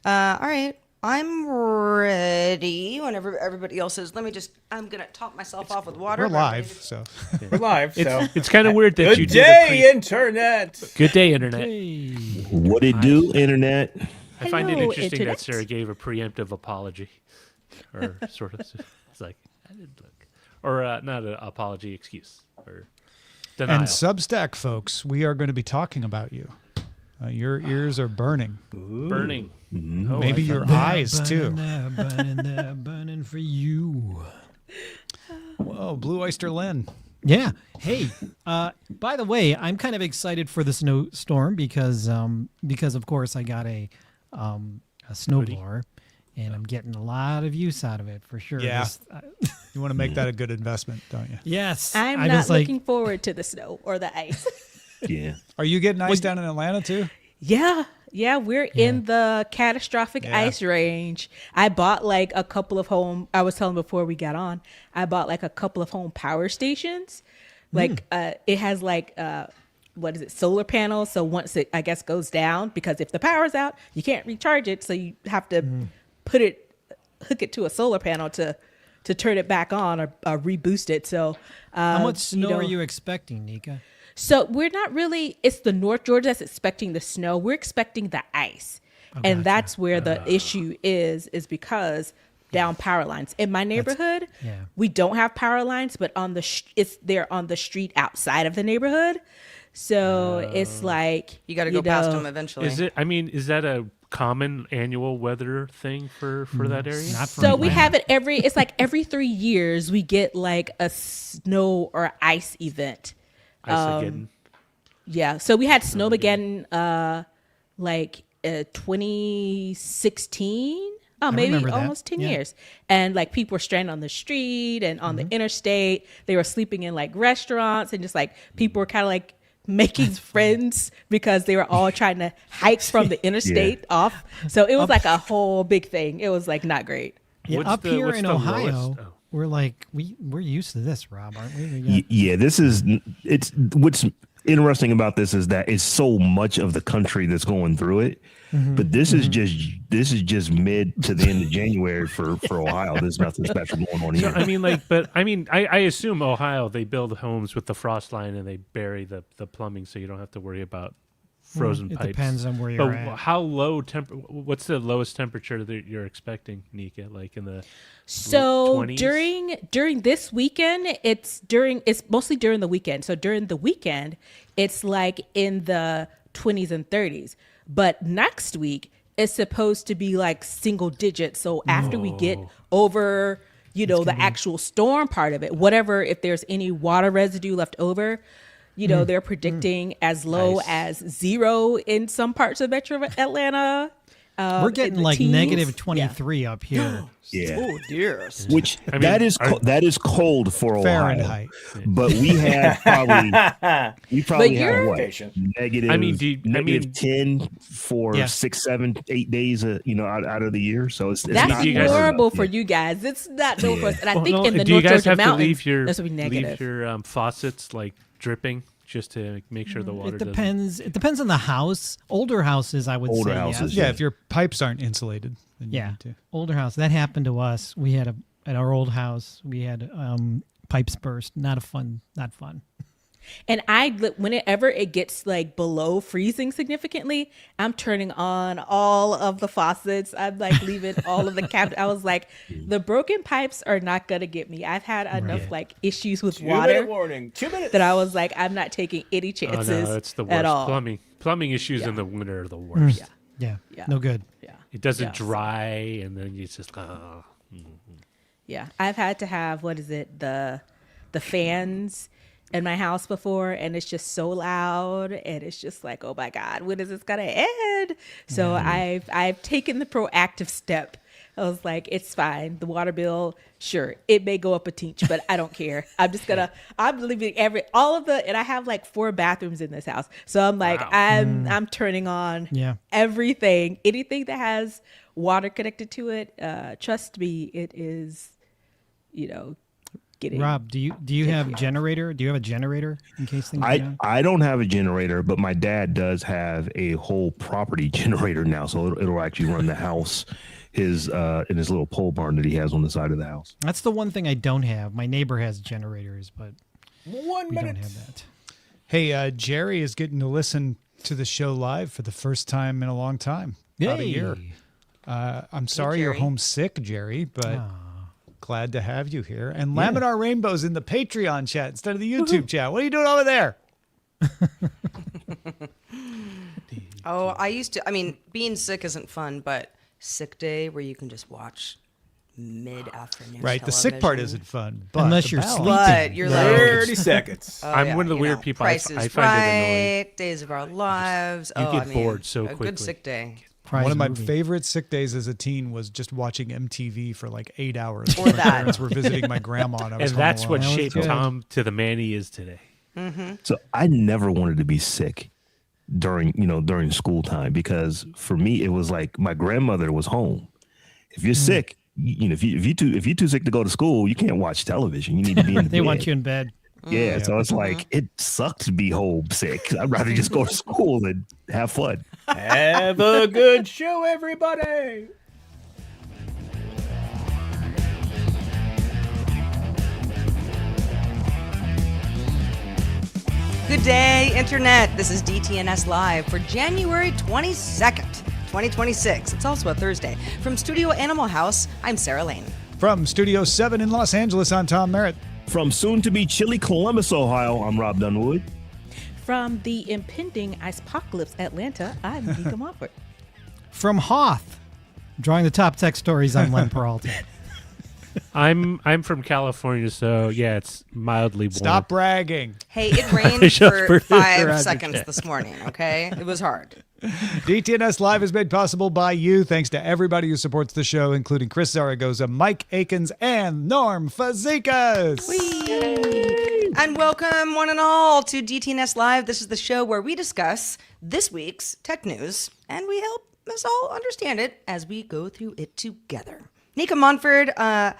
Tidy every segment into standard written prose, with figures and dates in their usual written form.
All right. I'm ready. Whenever everybody else is, I'm going to top myself off with water. We're live, so. We're live, so. It's kind of weird that you Good did day, Internet! Good day, Internet. What it do, Internet? I find it Hello, interesting Internet. that Sarah gave a preemptive apology. Or sort of. It's like, I didn't look. Or not an apology, excuse. Or denial. And Substack, folks, we are going to be talking about you. Your ears are burning. Burning. Mm-hmm. Oh, Maybe your eyes, too. Burning for you. Whoa, Blue Oyster Lynn. Yeah. Hey, by the way, I'm kind of excited for the snowstorm because of course I got a snowblower and I'm getting a lot of use out of it for sure. Yeah. You want to make that a good investment, don't you? Yes. I'm I not was like, looking forward to the snow or the ice. Yeah. Are you getting ice down in Atlanta, too? Yeah, we're in the catastrophic Yeah. ice range. I bought like a couple of I was telling before we got on, I bought like a couple of home power stations. Like it has like what is it, solar panels. So once it, I guess, goes down, because if the power's out, you can't recharge it. So you have to hook it to a solar panel to turn it back on or reboost it. So how much snow are you expecting, Nica? So we're not really, it's the North Georgia that's expecting the snow. We're expecting the ice. And that's where the issue is because down power lines. In my neighborhood, we don't have power lines, but on they're on the street outside of the neighborhood. So it's like, you got to go past them eventually. Is that a common annual weather thing for that area? Not for so we Atlanta. have it every 3 years we get like a snow or ice event. Ice-ageddon. Yeah, so we had Snowmageddon 2016. Oh, maybe remember that. almost 10 Yeah. years. And like people were stranded on the street and on the interstate. They were sleeping in like restaurants, and just like people were kind of like making friends because they were all trying to hike from the interstate off. So it was like a whole big thing. It was like not great. Yeah, What's up the- here what's in the Ohio, lowest? Oh. we're like we're used to this, Rob, aren't we? Yeah, it's what's interesting about this is that it's so much of the country that's going through it. But this is just mid to the end of January for Ohio. There's nothing special going on here. I assume Ohio, they build homes with the frost line and they bury the plumbing, so you don't have to worry about frozen It pipes. depends on where you're But at. how low what's the lowest temperature that you're expecting, Nica? Like in the So 20s? during this weekend, it's mostly during the weekend. So during the weekend, it's like in the 20s and 30s. But next week, it's supposed to be like single digits. So after we get over, the actual storm part of it, whatever, if there's any water residue left over, they're predicting as low as 0 in some parts of Metro Atlanta. We're getting in the like teens. negative 23 up here. Yeah. Oh dear. Which that is cold for Ohio. Fahrenheit. But we have probably have what? Negative. Negative 10 for 6, 7, 8 days. Out of the year. So it's That's not horrible for you guys. It's not no for us. And I think in the do you North guys Georgia have to mountains, leave that's going to be negative. your faucets like dripping just to make sure the water It depends. It depends on the house. Older houses, I would Older say. houses, yes. Yeah, if your pipes aren't insulated, then you Yeah, need to. older house. That happened to us. We had at our old house. We had pipes burst. Not fun. And whenever it gets like below freezing significantly, I'm turning on all of the faucets. I'm like leaving all of the cabinets. I was like, the broken pipes are not going to get me. I've had enough like issues with 2-minute water warning. 2 minutes. that I was like, I'm not taking any Oh chances no, it's the at worst. all. Plumbing issues in the winter are the worst. Yeah. Yeah. No good. Yeah. It doesn't Yes. dry, and then it's just Yeah. I've had to have, the fans in my house before, and it's just so loud, and it's just like, oh my God, when is this gonna end? So I've taken the proactive step. I was like, it's fine. The water bill, sure, it may go up a teach, but I don't care. I'm leaving and I have like 4 bathrooms in this house. So I'm like, I'm turning on everything, anything that has water connected to it. Trust me, it is, getting. Rob, do you have generator? Do you have a generator in case things go down? I don't have a generator, but my dad does have a whole property generator now, so it'll actually run the house. In his little pole barn that he has on the side of the house. That's the one thing I don't have. My neighbor has generators, but 1 we minute. don't have that. Hey, Jerry is getting to listen to the show live for the first time in a long time. About a year. I'm sorry you're Jerry. homesick, Jerry, but glad to have you here. And Laminar Rainbow's in the Patreon chat instead of the YouTube chat. What are you doing over there? Oh, being sick isn't fun, but sick day where you can just watch mid-afternoon Right, the sick part television. isn't fun. But Unless the you're balance- sleeping. But you're like, 30 seconds. oh, I'm yeah, one of the you weird know, people. Price I is find it annoying. Right, Days of Our Lives. You get bored a so quickly. good sick day. Prize One of my movie. favorite sick days as a teen was just watching MTV for like 8 hours. Or My that. parents were visiting my grandma, and I was And home that's what alone. That was shaped good. Tom to the man he is today. So I never wanted to be sick during school time, because for me it was like my grandmother was home. If you're sick, if you're too sick to go to school, you can't watch television. You need to be in They bed. want you in bed. Yeah, so it's like it sucks to be home sick. I'd rather just go to school and have fun. Have a good show, everybody. Good day, Internet. This is DTNS Live for January 22nd, 2026. It's also a Thursday. From Studio Animal House, I'm Sarah Lane. From Studio 7 in Los Angeles, I'm Tom Merritt. From soon to be chilly Columbus, Ohio, I'm Robb Dunewood. From the impending icepocalypse Atlanta, I'm Nica Montford. From Hoth, drawing the top tech stories, I'm Len Peralta. I'm from California, so yeah, it's mildly warm. Stop bragging. Hey, it rained Preshow for producer 5 advocate. seconds this morning, okay? It was hard. DTNS Live is made possible by you. Thanks to everybody who supports the show, including Chris Zaragoza, Mike Akins, and Norm Fazekas. And welcome, one and all, to DTNS Live. This is the show where we discuss this week's tech news, and we help us all understand it as we go through it together. Nica Montford, I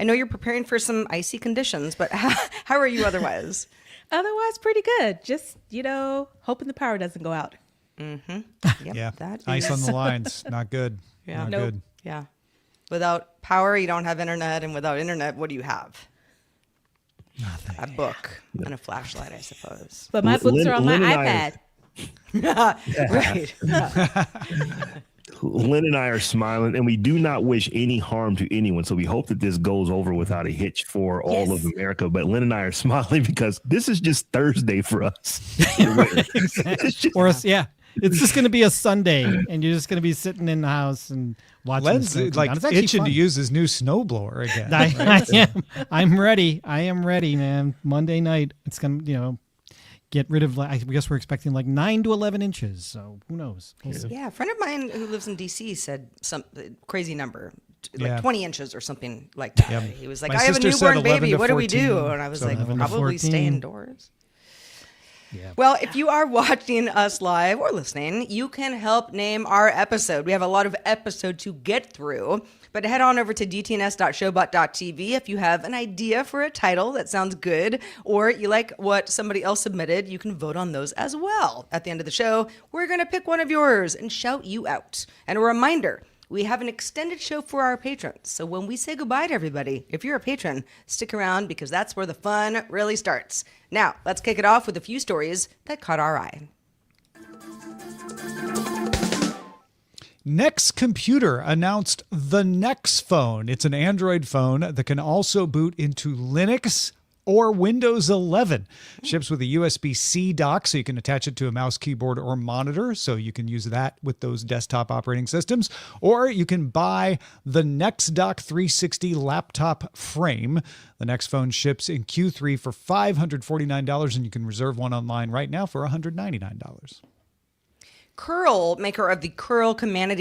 know you're preparing for some icy conditions, but how are you otherwise? Otherwise, pretty good. Just, hoping the power doesn't go out. Yep, Yeah, that ice is- on the lines. Not good. Yeah. Not Nope. good. Yeah. Without power, you don't have internet, and without internet, what do you have? Nothing. A book and a flashlight, I suppose. But my books are on my Lynn and iPad. Right. Lynn and I are smiling, and we do not wish any harm to anyone. So we hope that this goes over without a hitch for all of America. But Lynn and I are smiling because this is just Thursday for us. It's just- Or it's just going to be a Sunday, and you're just going to be sitting in the house and watching. Len's the snow come like down. It's actually itching fun. to use his new snowblower again. I am. I'm ready. I am ready, man. Monday night, it's gonna, get rid of. I guess we're expecting like 9 to 11 inches. So who knows? We'll see. Yeah, a friend of mine who lives in D.C. said some crazy number, like Yeah. 20 inches or something like that. Yep. He was like, My I have a sister said newborn 11 baby. to What do we 14, do? And I was so like, 11 to probably stay 14. indoors. Yeah. Well, if you are watching us live or listening, you can help name our episode. We have a lot of episode to get through, but head on over to dtns.showbot.tv if you have an idea for a title that sounds good, or you like what somebody else submitted. You can vote on those as well. At the end of the show, we're going to pick one of yours and shout you out. And a reminder, we have an extended show for our patrons. So when we say goodbye to everybody, if you're a patron, stick around because that's where the fun really starts. Now, let's kick it off with a few stories that caught our eye. Next Computer announced the Nex phone. It's an Android phone that can also boot into Linux or Windows 11. Ships with a USB-C dock, so you can attach it to a mouse, keyboard, or monitor, so you can use that with those desktop operating systems. Or you can buy the Nex Dock 360 laptop frame. The Nex phone ships in Q3 for $549, and you can reserve one online right now for $199. Curl, maker of the Curl command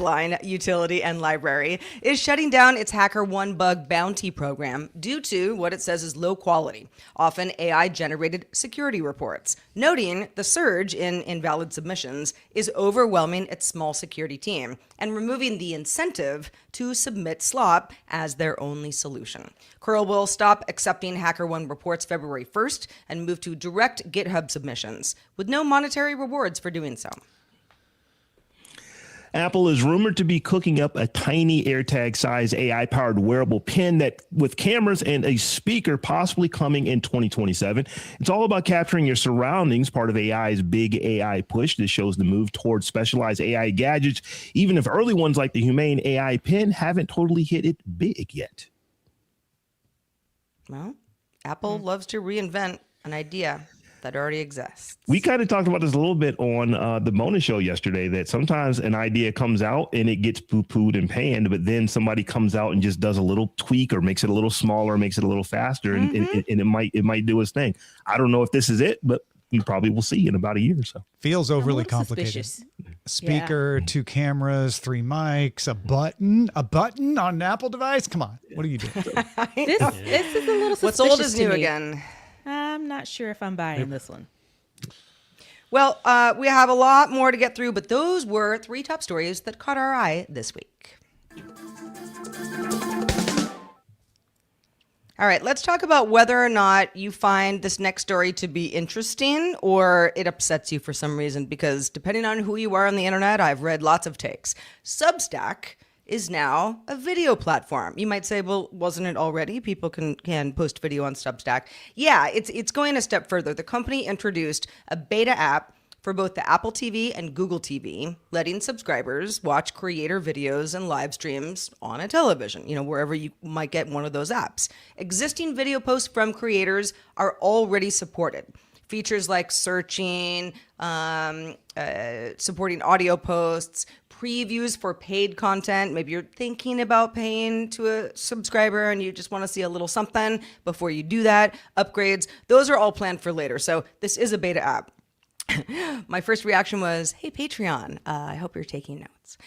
line utility and library, is shutting down its HackerOne bug bounty program due to what it says is low quality, often AI-generated security reports, noting the surge in invalid submissions is overwhelming its small security team and removing the incentive to submit slop as their only solution. Curl will stop accepting HackerOne reports February 1st and move to direct GitHub submissions with no monetary rewards for doing so. Apple is rumored to be cooking up a tiny AirTag-sized AI-powered wearable pen that with cameras and a speaker possibly coming in 2027. It's all about capturing your surroundings, part of AI's big AI push. This shows the move towards specialized AI gadgets, even if early ones like the Humane AI pen haven't totally hit it big yet. Well, Apple loves to reinvent an idea that already exists. We kind of talked about this a little bit on the Mona show yesterday, that sometimes an idea comes out and it gets poo-pooed and panned, but then somebody comes out and just does a little tweak or makes it a little smaller, makes it a little faster, and it might do its thing. I don't know if this is it, but you probably will see in about a year or so. Feels overly complicated. Suspicious. Speaker, 2 cameras, 3 mics, a button on an Apple device. Come on, what are you doing? This is a little suspicious. What's old is to new me. again. I'm not sure if I'm buying this one. Well, we have a lot more to get through, but those were 3 top stories that caught our eye this week. All right, let's talk about whether or not you find this next story to be interesting or it upsets you for some reason, because depending on who you are on the internet, I've read lots of takes. Substack is now a video platform. You might say, well, wasn't it already? People can post video on Substack. Yeah, it's going a step further. The company introduced a beta app for both the Apple TV and Google TV, letting subscribers watch creator videos and live streams on a television, wherever you might get one of those apps. Existing video posts from creators are already supported. Features like searching, supporting audio posts, previews for paid content. Maybe you're thinking about paying to a subscriber and you just want to see a little something before you do that. Upgrades, those are all planned for later. So this is a beta app. My first reaction was, hey, Patreon, I hope you're taking notes.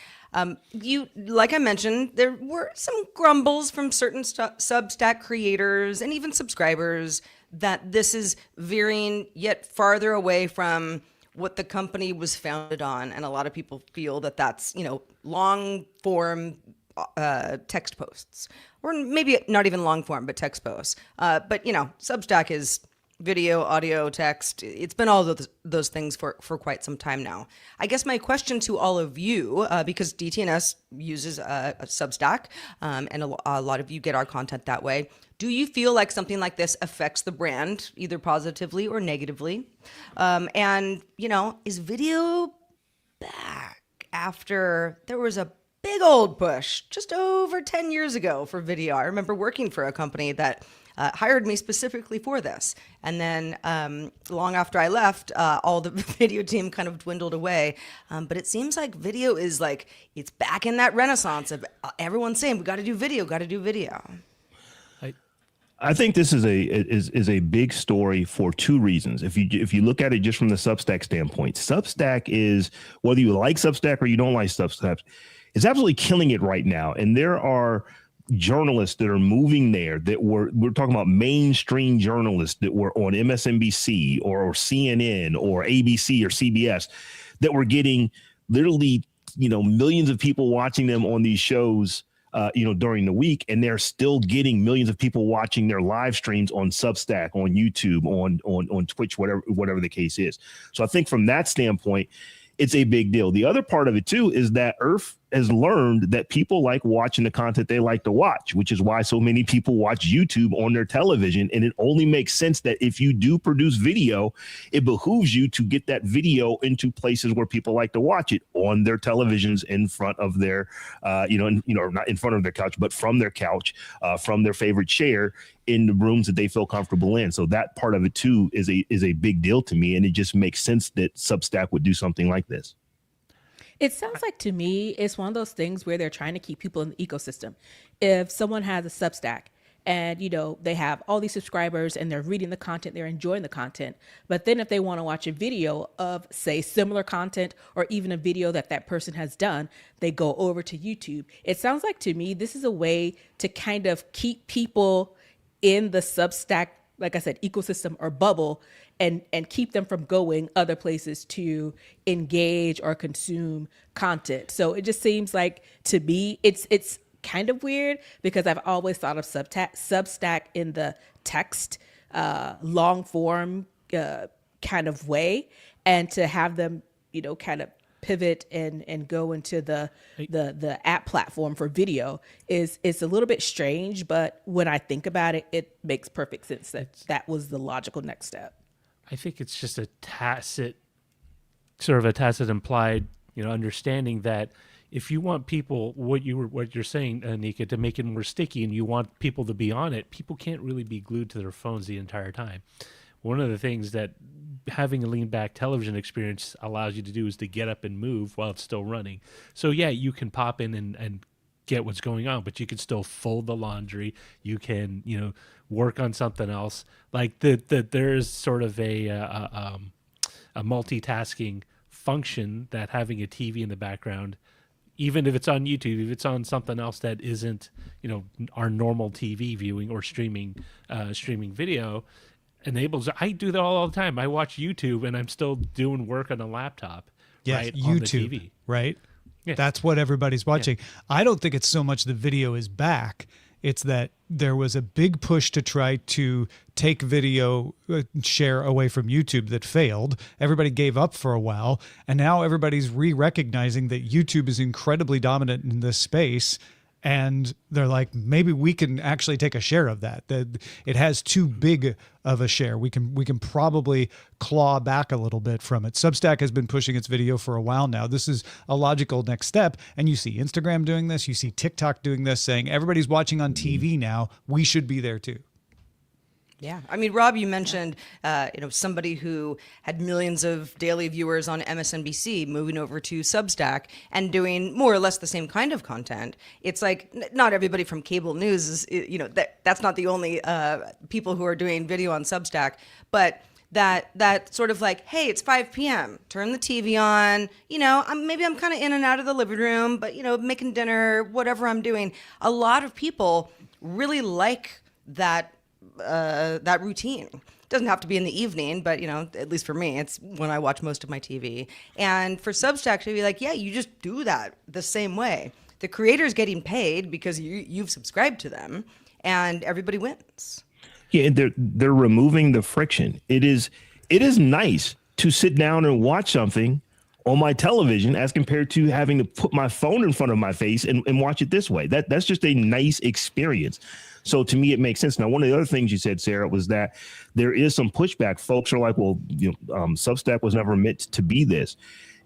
Like I mentioned, there were some grumbles from certain Substack creators and even subscribers that this is veering yet farther away from what the company was founded on. And a lot of people feel that that's, long form text posts, or maybe not even long form, but text posts. But Substack is video, audio, text. It's been all those things for quite some time now. I guess my question to all of you, because DTNS uses a Substack, and a lot of you get our content that way. Do you feel like something like this affects the brand, either positively or negatively? And, is video back after there was a big old push just over 10 years ago for video? I remember working for a company that hired me specifically for this. And then long after I left, all the video team kind of dwindled away. But it seems like video is it's back in that renaissance of everyone saying, we got to do video, got to do video. I think this is a big story for 2 reasons. If you look at it just from the Substack standpoint, Substack is, whether you like Substack or you don't like Substack, it's absolutely killing it right now. And there are journalists that are moving there that we're talking about mainstream journalists that were on MSNBC or CNN or ABC or CBS that were getting literally, millions of people watching them on these shows during the week, and they're still getting millions of people watching their live streams on Substack, on YouTube, on Twitch, whatever the case is. So I think from that standpoint, it's a big deal. The other part of it too is that Earth has learned that people like watching the content they like to watch, which is why so many people watch YouTube on their television. And it only makes sense that if you do produce video, it behooves you to get that video into places where people like to watch it, on their televisions, in front of their, not in front of their couch, but from their couch, from their favorite chair, in the rooms that they feel comfortable in. So that part of it too is a big deal to me. And it just makes sense that Substack would do something like this. It sounds like, to me, it's one of those things where they're trying to keep people in the ecosystem. If someone has a Substack and they have all these subscribers and they're reading the content, they're enjoying the content. But then if they want to watch a video of, say, similar content, or even a video that person has done, they go over to YouTube. It sounds like to me this is a way to kind of keep people in the Substack, like I said, ecosystem or bubble, and keep them from going other places to engage or consume content. So it just seems like, to me, it's kind of weird, because I've always thought of Substack in the text, long form kind of way, and to have them, kind of pivot and go into the app platform for video is a little bit strange. But when I think about it, it makes perfect sense that was the logical next step. I think it's just a tacit implied, understanding that if you want people, what you're saying, Nica, to make it more sticky, and you want people to be on it, people can't really be glued to their phones the entire time. One of the things that having a lean back television experience allows you to do is to get up and move while it's still running. So yeah, you can pop in and get what's going on, but you can still fold the laundry. You can, work on something else. Like there's sort of a multitasking function that having a TV in the background, even if it's on YouTube, if it's on something else that isn't, our normal TV viewing or streaming video, enables. I do that all the time. I watch YouTube and I'm still doing work on a laptop. Yes, right, YouTube, on the TV. right? Yeah. That's what everybody's watching. Yeah. I don't think it's so much the video is back. It's that there was a big push to try to take video share away from YouTube that failed. Everybody gave up for a while. And now everybody's re-recognizing that YouTube is incredibly dominant in this space. And they're like, maybe we can actually take a share of that. It has too big of a share. We can probably claw back a little bit from it. Substack has been pushing its video for a while now. This is a logical next step. And you see Instagram doing this. You see TikTok doing this, saying everybody's watching on TV now. We should be there too. Yeah. I mean, Rob, you mentioned, somebody who had millions of daily viewers on MSNBC moving over to Substack and doing more or less the same kind of content. It's like, not everybody from cable news is, that's not the only people who are doing video on Substack, but that sort of like, hey, it's 5 p.m., turn the TV on, maybe I'm kind of in and out of the living room, but, making dinner, whatever I'm doing. A lot of people really like that routine. Doesn't have to be in the evening, but at least for me, it's when I watch most of my TV. And for Substack to be like, yeah, you just do that the same way. The creator's getting paid because you've subscribed to them, and everybody wins. Yeah, and they're removing the friction. It is nice to sit down and watch something on my television as compared to having to put my phone in front of my face and watch it this way. That's just a nice experience. So to me, it makes sense. Now, one of the other things you said, Sarah, was that there is some pushback. Folks are like, well, Substack was never meant to be this.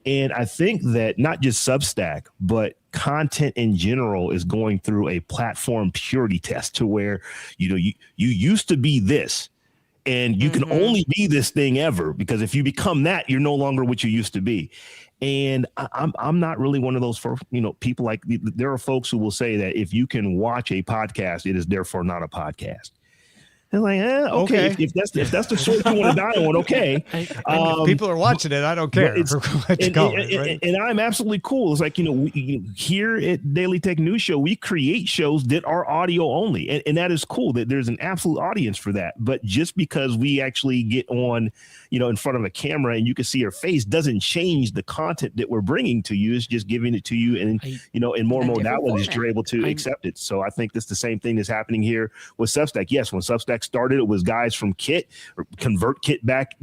And I think that not just Substack, but content in general is going through a platform purity test to where, you used to be this. And you can only be this thing ever, because if you become that, you're no longer what you used to be. And I'm not really one of those people. Like, there are folks who will say that if you can watch a podcast, it is therefore not a podcast. They're like, okay. If that's the sort you want to die on, okay. If people are watching it, I don't care. And I'm absolutely cool. It's like, here at Daily Tech News Show, we create shows that are audio only. And that is cool that there's an absolute audience for that. But just because we actually get on, in front of a camera and you can see your face doesn't change the content that we're bringing to you. It's just giving it to you. And, in more modalities, you're able to accept it. So I think that's the same thing that's happening here with Substack. Yes, when Substack started, it was guys from Kit or ConvertKit back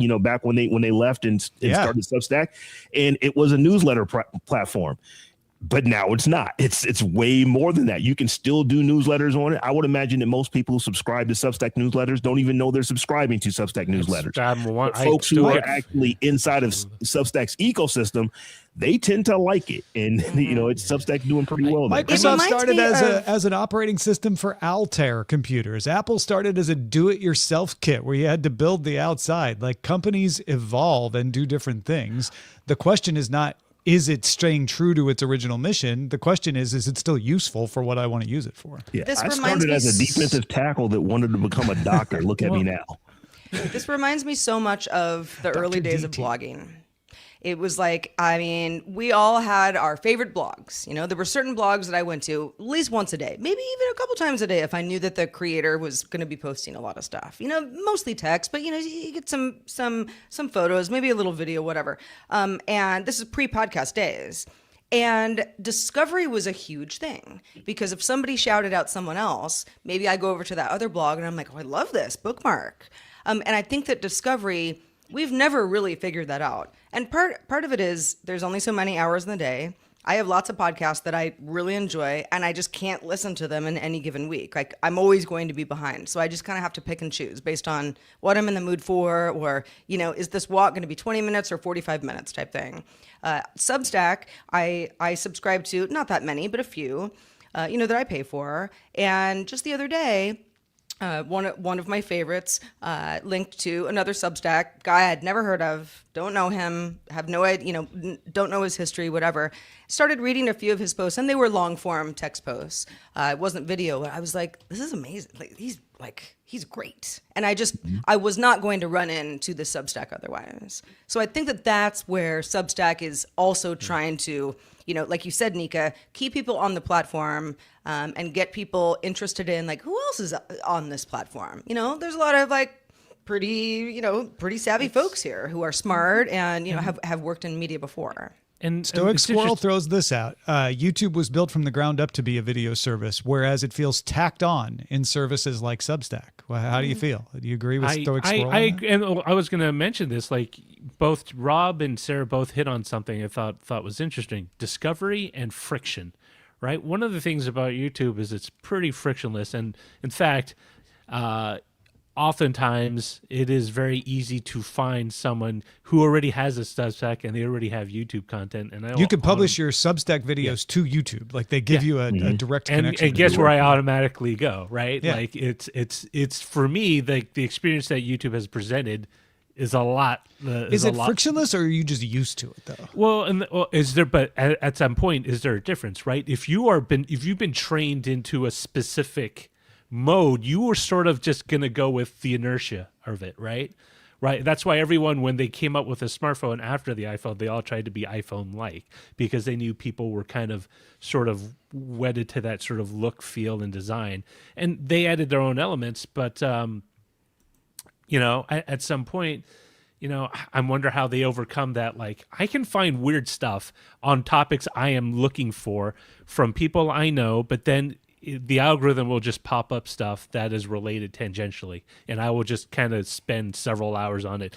when they left and started Substack, and it was a newsletter platform. But now it's not. It's way more than that. You can still do newsletters on it. I would imagine that most people who subscribe to Substack newsletters don't even know they're subscribing to Substack newsletters. Folks who are actually inside of Substack's ecosystem, they tend to like it. And, it's Substack doing pretty well there. Microsoft started as an operating system for Altair computers. Apple started as a do-it-yourself kit where you had to build the outside. Like, companies evolve and do different things. The question is not is it staying true to its original mission? The question is it still useful for what I want to use it for? Yeah, This I reminds started me as a defensive tackle that wanted to become a doctor. Look at me now. This reminds me so much of the early days of DT. blogging. It was like, I mean, we all had our favorite blogs. You know, there were certain blogs that I went to at least once a day, maybe even a couple times a day if I knew that the creator was going to be posting a lot of stuff. You know, mostly text, but you know, you get some photos, maybe a little video, whatever. And this is pre-podcast days. And discovery was a huge thing because if somebody shouted out someone else, maybe I go over to that other blog and I'm like, oh, I love this bookmark. And I think that discovery, we've never really figured that out. And part of it is there's only so many hours in the day. I have lots of podcasts that I really enjoy, and I just can't listen to them in any given week. Like, I'm always going to be behind. So I just kind of have to pick and choose based on what I'm in the mood for, or, you know, is this walk going to be 20 minutes or 45 minutes type thing. Substack, I subscribe to, not that many, but a few, you know, that I pay for. And just the other day, one of my favorites linked to another Substack guy I'd never heard of, don't know him, have no idea, you know, don't know his history, whatever. Started reading a few of his posts, and they were long form text posts. It wasn't video. I was like, this is amazing. He's great. And I was not going to run into the Substack otherwise. So I think that that's where Substack is also trying to, you know, like you said, Nica, keep people on the platform and get people interested in, like, who else is on this platform? You know, there's a lot of like pretty savvy folks here who are smart and, you know, have worked in media before. And Stoic it's Squirrel interest- throws this out. YouTube was built from the ground up to be a video service, whereas it feels tacked on in services like Substack. Well, how do you feel? Do you agree with Stoic Squirrel? And I was going to mention this. Like, both Robb and Sarah both hit on something I thought was interesting: discovery and friction. Right. One of the things about YouTube is it's pretty frictionless, and in fact, oftentimes it is very easy to find someone who already has a Substack and they already have YouTube content. And you can publish your Substack videos to YouTube, like they give you a direct connection. And guess where I automatically go, right? Yeah. Like it's for me, the experience that YouTube has presented is a lot. Is it frictionless, or are you just used to it though? Well, is there? But at some point, is there a difference, right? If you've been trained into a specific mode, you are sort of just going to go with the inertia of it, right? Right. That's why everyone, when they came up with a smartphone after the iPhone, they all tried to be iPhone-like because they knew people were kind of sort of wedded to that sort of look, feel, and design. And they added their own elements, but, you know, at some point, you know, I wonder how they overcome that. Like, I can find weird stuff on topics I am looking for from people I know, but then the algorithm will just pop up stuff that is related tangentially, and I will just kind of spend several hours on it,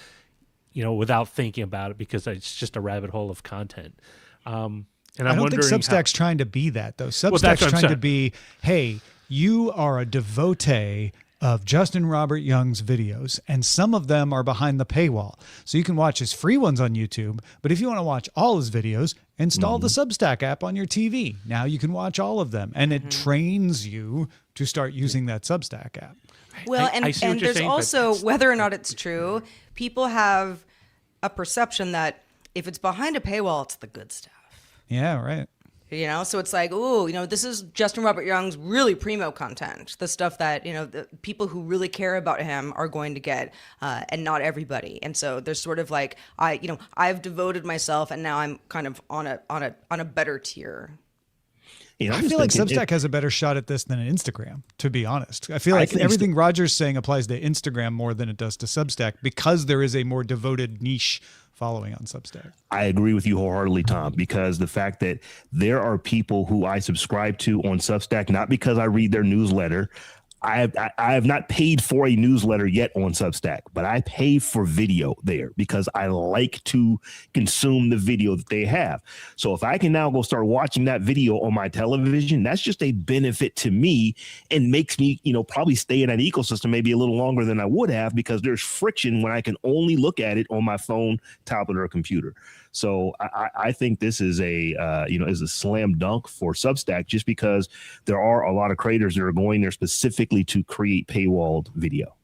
you know, without thinking about it because it's just a rabbit hole of content. And I don't think Substack's trying to be that, though. Substack's trying to be, hey, you are a devotee of Justin Robert Young's videos, and some of them are behind the paywall. So you can watch his free ones on YouTube, but if you want to watch all his videos, install the Substack app on your TV. Now you can watch all of them, and it trains you to start using that Substack app. Well, I see what and you're there's saying, also, whether or not it's true, people have a perception that if it's behind a paywall, it's the good stuff. Yeah, right. You know, so it's like, oh, you know, this is Justin Robert Young's really primo content, the stuff that, you know, the people who really care about him are going to get, and not everybody. And so there's sort of like, I've devoted myself, and now I'm kind of on a better tier. You know, I feel like Substack has a better shot at this than Instagram, to be honest. I feel like everything Roger's saying applies to Instagram more than it does to Substack because there is a more devoted niche following on Substack. I agree with you wholeheartedly, Tom, because the fact that there are people who I subscribe to on Substack, not because I read their newsletter. I have not paid for a newsletter yet on Substack, but I pay for video there because I like to consume the video that they have. So if I can now go start watching that video on my television, that's just a benefit to me and makes me, you know, probably stay in that ecosystem maybe a little longer than I would have because there's friction when I can only look at it on my phone, tablet, or computer. So I think this is is a slam dunk for Substack just because there are a lot of creators that are going there specifically to create paywalled video.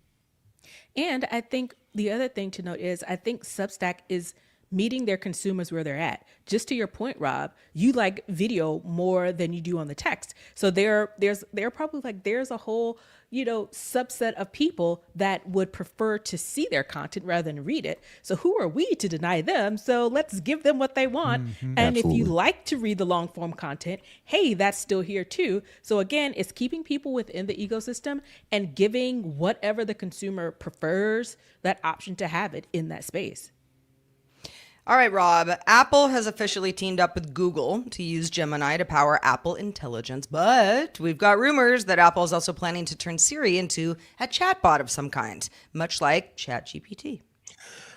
And I think the other thing to note is I think Substack is meeting their consumers where they're at. Just to your point, Rob, you like video more than you do on the text. So there's probably like, there's a whole, subset of people that would prefer to see their content rather than read it. So who are we to deny them? So let's give them what they want. And if you like to read the long form content, hey, that's still here too. So again, it's keeping people within the ecosystem and giving whatever the consumer prefers that option to have it in that space. All right, Rob. Apple has officially teamed up with Google to use Gemini to power Apple Intelligence, but we've got rumors that Apple is also planning to turn Siri into a chatbot of some kind, much like ChatGPT.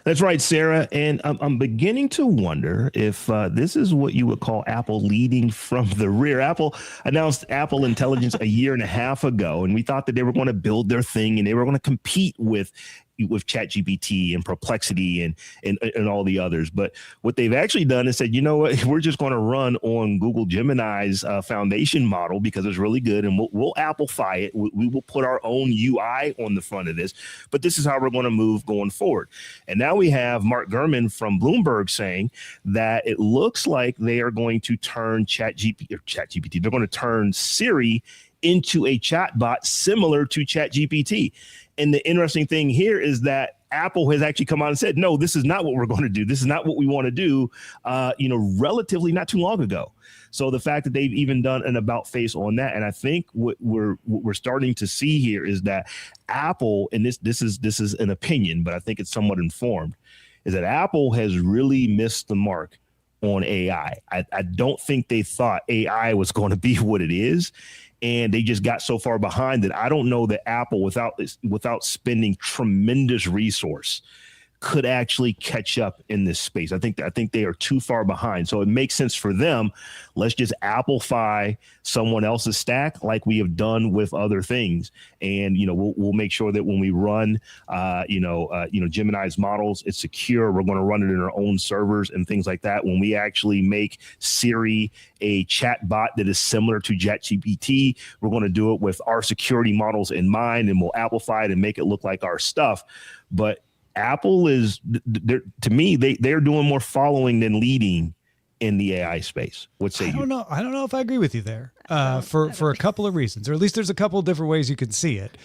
That's right, Sarah. And I'm beginning to wonder if this is what you would call Apple leading from the rear. Apple announced Apple Intelligence a year and a half ago, and we thought that they were going to build their thing and they were going to compete with ChatGPT and Perplexity and all the others. But what they've actually done is said, you know what, we're just going to run on Google Gemini's foundation model because it's really good, and we'll Applefy it. We will put our own UI on the front of this, but this is how we're going to move going forward. And now we have Mark Gurman from Bloomberg saying that it looks like they are going to turn ChatGPT. They're going to turn Siri into a chatbot similar to ChatGPT. And the interesting thing here is that Apple has actually come out and said, no, this is not what we're going to do. This is not what we want to do, relatively not too long ago. So the fact that they've even done an about face on that, and I think what we're starting to see here is that Apple, and this is an opinion, but I think it's somewhat informed, is that Apple has really missed the mark on AI. I don't think they thought AI was going to be what it is. And they just got so far behind that I don't know that Apple, without spending tremendous resource, could actually catch up in this space. I think they are too far behind. So it makes sense for them. Let's just Applefy someone else's stack like we have done with other things. And, we'll make sure that when we run, Gemini's models, it's secure. We're going to run it in our own servers and things like that. When we actually make Siri a chat bot that is similar to ChatGPT, we're going to do it with our security models in mind, and we'll Applefy it and make it look like our stuff. But Apple is, to me, they're doing more following than leading in the AI space. What say you? I don't know if I agree with you there for a couple of reasons, or at least there's a couple of different ways you can see it.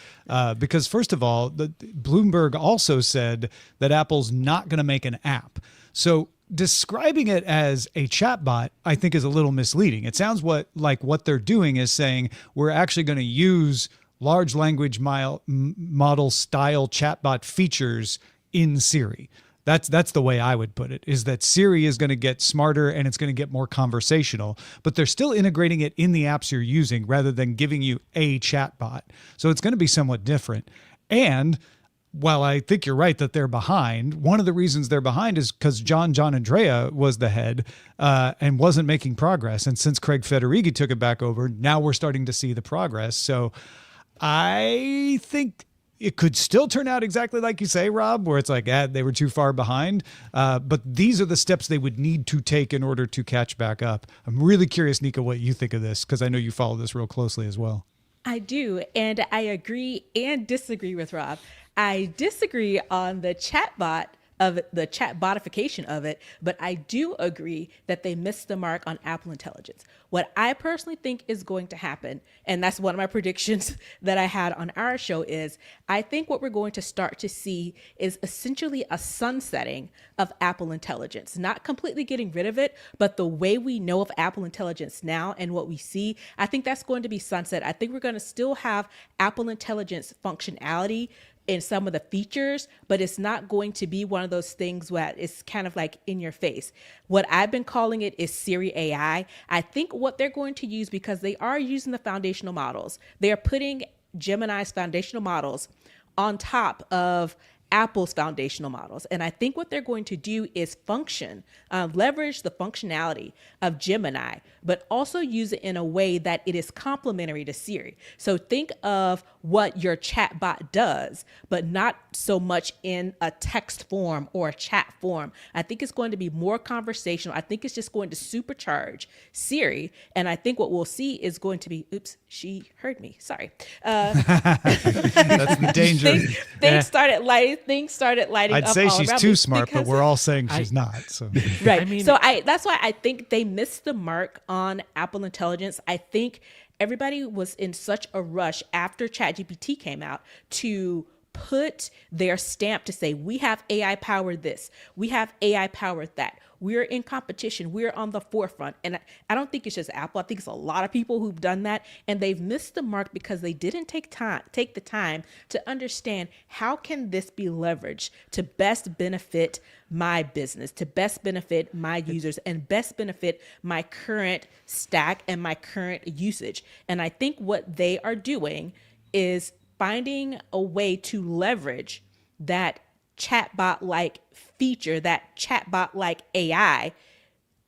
Because first of all, Bloomberg also said that Apple's not going to make an app. So describing it as a chatbot, I think, is a little misleading. It sounds like what they're doing is saying we're actually going to use large language model style chatbot features in Siri. That's the way I would put it, is that Siri is going to get smarter and it's going to get more conversational, but they're still integrating it in the apps you're using rather than giving you a chatbot. So it's going to be somewhat different. And while I think you're right that they're behind, one of the reasons they're behind is because John Andrea was the head and wasn't making progress. And since Craig Federighi took it back over, now we're starting to see the progress. So I think it could still turn out exactly like you say, Rob, where it's like, they were too far behind. But these are the steps they would need to take in order to catch back up. I'm really curious, Nica, what you think of this, because I know you follow this real closely as well. I do. And I agree and disagree with Rob. I disagree on the chatbot of the chatbotification of it, but I do agree that they missed the mark on Apple Intelligence. What I personally think is going to happen, and that's one of my predictions that I had on our show, is I think what we're going to start to see is essentially a sunsetting of Apple Intelligence, not completely getting rid of it, but the way we know of Apple Intelligence now and what we see, I think that's going to be sunset. I think we're going to still have Apple Intelligence functionality in some of the features, but it's not going to be one of those things where it's kind of like in your face. What I've been calling it is Siri AI. I think what they're going to use, because they are using the foundational models, they are putting Gemini's foundational models on top of Apple's foundational models. And I think what they're going to do is leverage the functionality of Gemini, but also use it in a way that it is complementary to Siri. So think of what your chatbot does, but not so much in a text form or a chat form. I think it's going to be more conversational. I think it's just going to supercharge Siri. And I think what we'll see is going to be, oops, she heard me. Sorry. That's the danger. Things started lighting I'd up say all she's around too me smart, but because we're all saying she's not. So right. I mean, That's why I think they missed the mark on Apple Intelligence. I think everybody was in such a rush after ChatGPT came out to put their stamp to say, we have AI powered this, we have AI powered that. We're in competition. We're on the forefront. And I don't think it's just Apple. I think it's a lot of people who've done that, and they've missed the mark because they didn't take the time to understand how can this be leveraged to best benefit my business, to best benefit my users, and best benefit my current stack and my current usage. And I think what they are doing is finding a way to leverage that chatbot-like feature, that chatbot-like AI,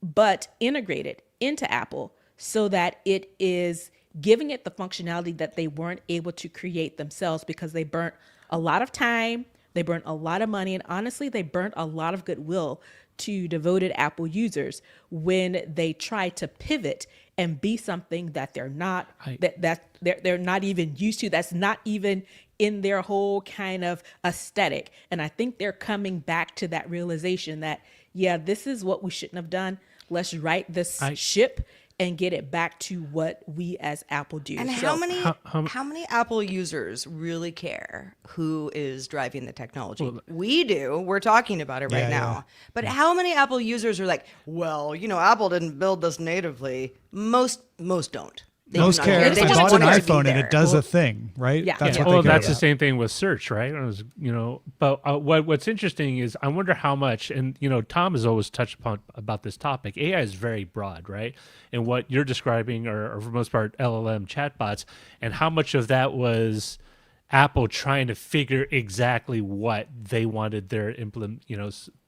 but integrate it into Apple so that it is giving it the functionality that they weren't able to create themselves because they burnt a lot of time, they burnt a lot of money, and honestly, they burnt a lot of goodwill to devoted Apple users when they try to pivot and be something that they're not, that they're not even used to, that's not even in their whole kind of aesthetic. And I think they're coming back to that realization that, yeah, this is what we shouldn't have done. Let's right this ship and get it back to what we as Apple do. And So- how many Apple users really care who is driving the technology? We do. We're talking about it right now. But how many Apple users are like, well, Apple didn't build this natively? Most don't. They do most not care. They I just bought want an it to be iPhone and there. it does a thing, right? Yeah. That's Yeah. what Well, they care that's the about. same thing with search, right? It was, but what's interesting is I wonder how much, and Tom has always touched upon about this topic. AI is very broad, right? And what you're describing are for the most part LLM chatbots, and how much of that was Apple trying to figure exactly what they wanted their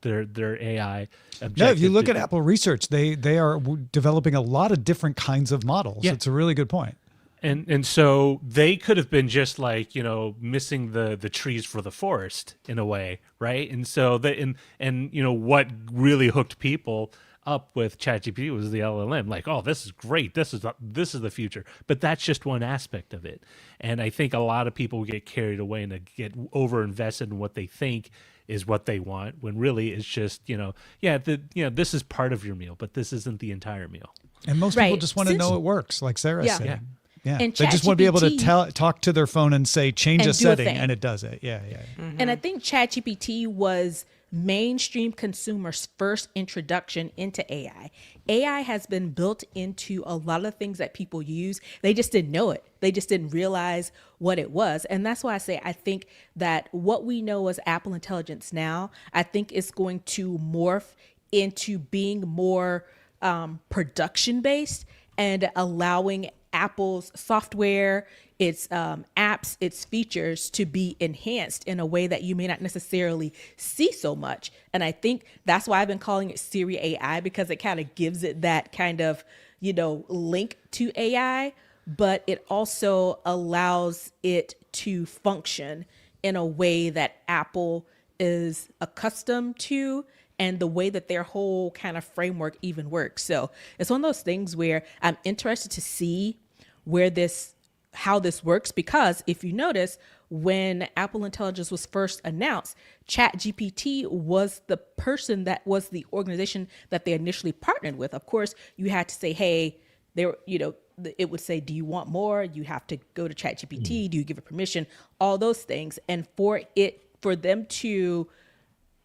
their AI objective. No, if you look to at do. Apple Research, they are developing a lot of different kinds of models. Yeah. It's a really good point. And so they could have been just like, missing the trees for the forest in a way, right? And so what really hooked people up with ChatGPT was the LLM. Like, oh, this is great. This is the future. But that's just one aspect of it. And I think a lot of people get carried away and get over invested in what they think is what they want, when really it's just, this is part of your meal, but this isn't the entire meal. And most people Right. just want to know it works, like Sarah Yeah. said. Yeah. Yeah. And They just want to be able to ChatGPT talk to their phone and say, change and a do a setting, thing. and it does it. Yeah. And I think ChatGPT was mainstream consumers' first introduction into AI. AI has been built into a lot of things that people use. They just didn't know it. They just didn't realize what it was. And that's why I say I think that what we know as Apple Intelligence now, I think is going to morph into being more production-based and allowing Apple's software, its apps, its features to be enhanced in a way that you may not necessarily see so much. And I think that's why I've been calling it Siri AI, because it kind of gives it that kind of, link to AI, but it also allows it to function in a way that Apple is accustomed to, and the way that their whole kind of framework even works. So it's one of those things where I'm interested to see how this works, because if you notice, when Apple Intelligence was first announced, ChatGPT was the organization that they initially partnered with. Of course, you had to say, hey, it would say, do you want more? You have to go to ChatGPT. Do you give it permission? All those things. And for them to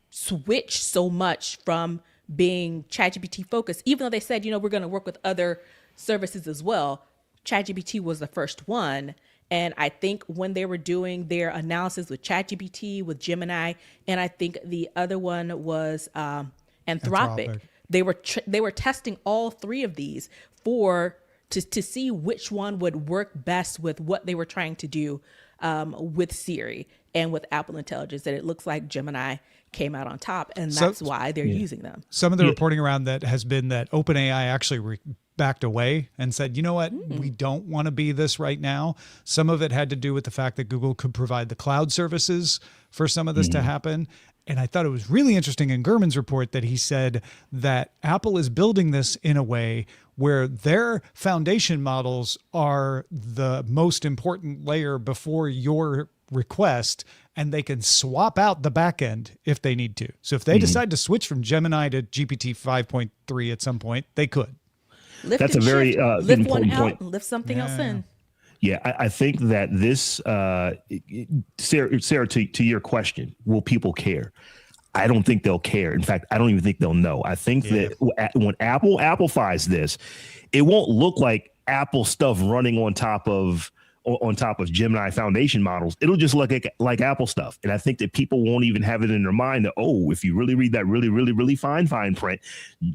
switch so much from being ChatGPT focused, even though they said, we're going to work with other services as well, ChatGPT was the first one. And I think when they were doing their analysis with ChatGPT, with Gemini, and I think the other one was Anthropic. They were testing all three of these to see which one would work best with what they were trying to do with Siri and with Apple Intelligence. And it looks like Gemini came out on top, and that's why they're using them. Some of the reporting around that has been that OpenAI actually backed away and said, you know what, we don't want to be this right now. Some of it had to do with the fact that Google could provide the cloud services for some of this to happen. And I thought it was really interesting in Gurman's report that he said that Apple is building this in a way where their foundation models are the most important layer before your request, and they can swap out the back end if they need to. So if they decide to switch from Gemini to GPT 5.3 at some point, they could. That's a very lift one important out point. and lift something else in. Yeah, I think that this, Sarah, to your question, will people care? I don't think they'll care. In fact, I don't even think they'll know. I think that when Apple Appleifies this, it won't look like Apple stuff running on top of Gemini foundation models. It'll just look like Apple stuff. And I think that people won't even have it in their mind that, oh, if you really read that really fine print,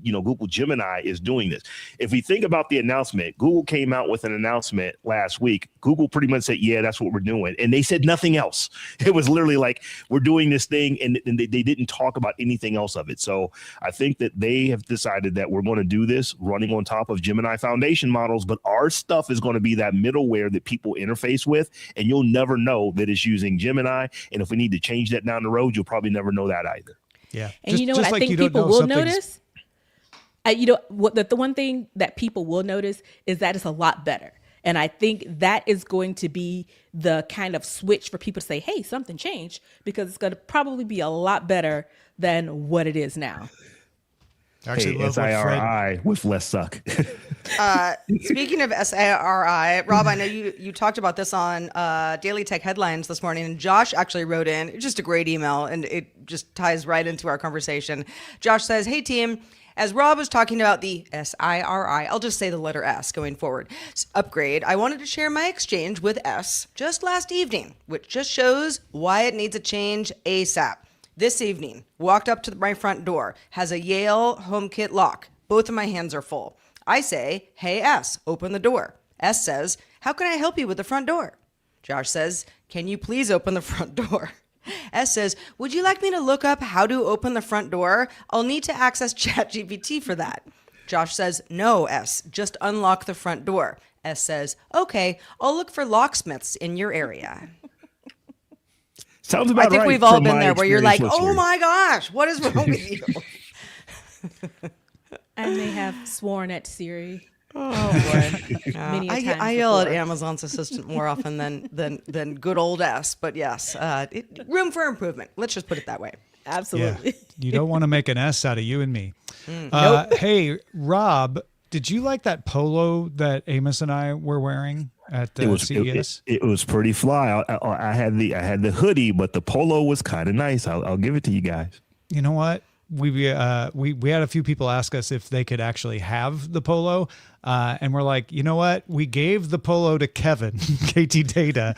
Google Gemini is doing this. If we think about the announcement, Google came out with an announcement last week. Google pretty much said, yeah, that's what we're doing. And they said nothing else. It was literally like, we're doing this thing, and they didn't talk about anything else of it. So I think that they have decided that we're going to do this running on top of Gemini foundation models, but our stuff is going to be that middleware that people interface with, and you'll never know that it's using Gemini. And if we need to change that down the road, you'll probably never know that either. Yeah. And you know what I think people will notice? The one thing that people will notice is that it's a lot better. And I think that is going to be the kind of switch for people to say, hey, something changed, because it's going to probably be a lot better than what it is now. Actually, hey, SIRI with less suck. Speaking of SIRI, Rob, I know you talked about this on Daily Tech Headlines this morning, and Josh actually wrote in just a great email, and it just ties right into our conversation. Josh says, hey, team, as Rob was talking about the SIRI, I'll just say the letter S going forward, upgrade, I wanted to share my exchange with S just last evening, which just shows why it needs a change ASAP. This evening, walked up to my front door, has a Yale HomeKit lock. Both of my hands are full. I say, hey, S, open the door. S says, how can I help you with the front door? Josh says, can you please open the front door? S says, would you like me to look up how to open the front door? I'll need to access ChatGPT for that. Josh says, no, S, just unlock the front door. S says, okay, I'll look for locksmiths in your area. Sounds about right. I think we've all been there where you're like, listener. oh my gosh, what is wrong with you? I may have sworn at Siri. Oh boy. Many a time I yell at before. Amazon's assistant more often than good old S, but yes, room for improvement. Let's just put it that way. Absolutely. Yeah. You don't want to make an S out of you and me. Nope. Hey, Rob, did you like that polo that Amos and I were wearing at CES? It was pretty fly. I had the hoodie, but the polo was kind of nice. I'll give it to you guys. You know what? We had a few people ask us if they could actually have the polo, and we're like, you know what? We gave the polo to Kevin, KT Data,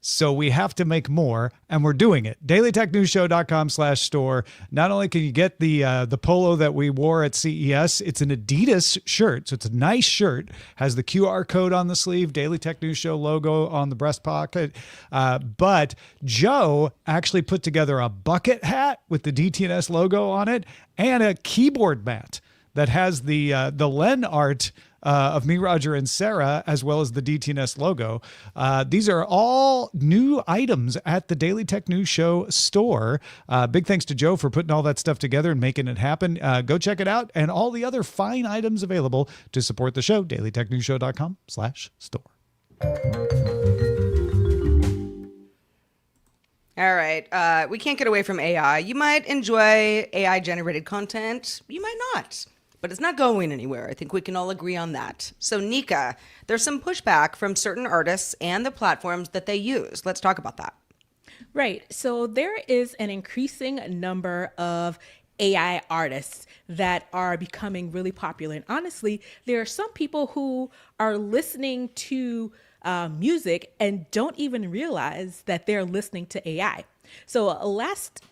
so we have to make more, and we're doing it. DailyTechNewsShow.com/store. Not only can you get the polo that we wore at CES, it's an Adidas shirt, so it's a nice shirt. Has the QR code on the sleeve, Daily Tech News Show logo on the breast pocket. But Joe actually put together a bucket hat with the DTNS logo on it and a keyboard mat that has the Len art of me, Roger, and Sarah, as well as the DTNS logo. These are all new items at the Daily Tech News Show store. Big thanks to Joe for putting all that stuff together and making it happen. Go check it out, and all the other fine items available to support the show, dailytechnewsshow.com/store. All right. We can't get away from AI. You might enjoy AI-generated content. You might not. But it's not going anywhere. I think we can all agree on that. So Nica, there's some pushback from certain artists and the platforms that they use. Let's talk about that. Right. So there is an increasing number of AI artists that are becoming really popular. And honestly, there are some people who are listening to music and don't even realize that they're listening to AI. So last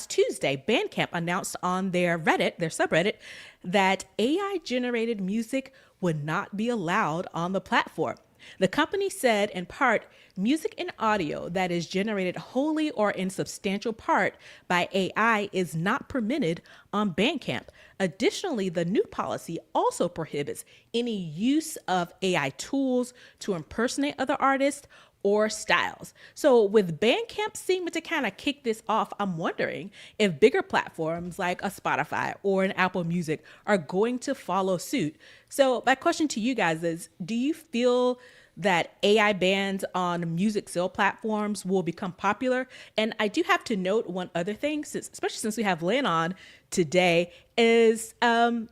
Tuesday, Bandcamp announced on their Reddit, their subreddit, that AI-generated music would not be allowed on the platform. The company said, in part, music and audio that is generated wholly or in substantial part by AI is not permitted on Bandcamp. Additionally, the new policy also prohibits any use of AI tools to impersonate other artists or styles. So with Bandcamp seeming to kind of kick this off, I'm wondering if bigger platforms like a Spotify or an Apple Music are going to follow suit. So my question to you guys is, do you feel that AI bans on music sale platforms will become popular? And I do have to note one other thing, especially since we have Lynn on today, is, banning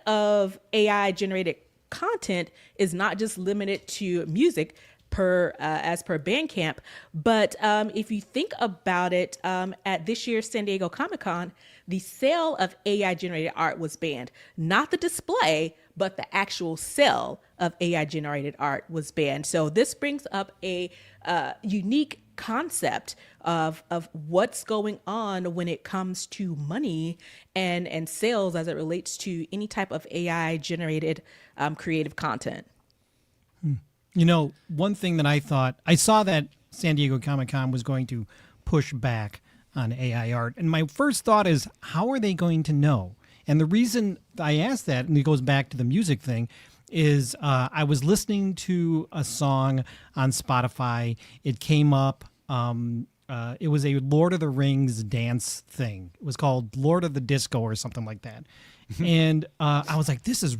of AI generated content is not just limited to music as per Bandcamp, but if you think about it, at this year's San Diego Comic-Con, the sale of AI generated art was banned. Not the display, but the actual sale of AI generated art was banned. So this brings up a unique concept of what's going on when it comes to money and sales as it relates to any type of AI generated creative content. One thing that I saw that San Diego Comic-Con was going to push back on AI art. And my first thought is, how are they going to know? And the reason I asked that, and it goes back to the music thing, is I was listening to a song on Spotify. It came up. It was a Lord of the Rings dance thing. It was called Lord of the Disco or something like that. And I was like, this is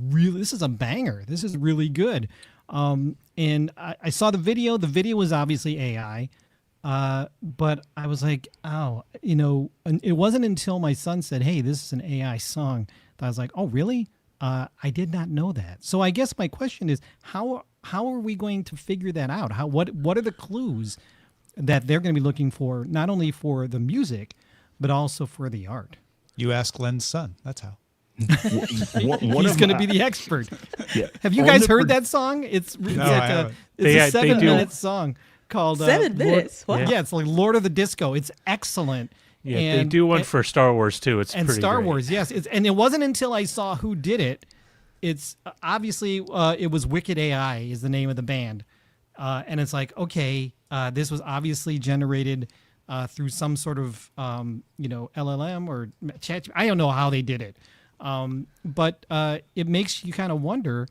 a banger. This is really good. And I saw the video. The video was obviously AI. But I was like, and it wasn't until my son said, hey, this is an AI song, that I was like, oh, really? I did not know that. So I guess my question is, how are we going to figure that out? What are the clues that they're going to be looking for, not only for the music, but also for the art? You ask Len's son. That's how. He's going to be the expert. Yeah. Have you guys heard that song? It's a 7-minute song called 7 minutes. Lord, yeah, it's like Lord of the Disco. It's excellent. Yeah, they do one for Star Wars too. It's and pretty Star great. Wars, yes. And it wasn't until I saw who did it. It's obviously it was Wicked AI is the name of the band, and it's like, okay, this was obviously generated through some sort of LLM or chat. I don't know how they did it, but it makes you kind of wonder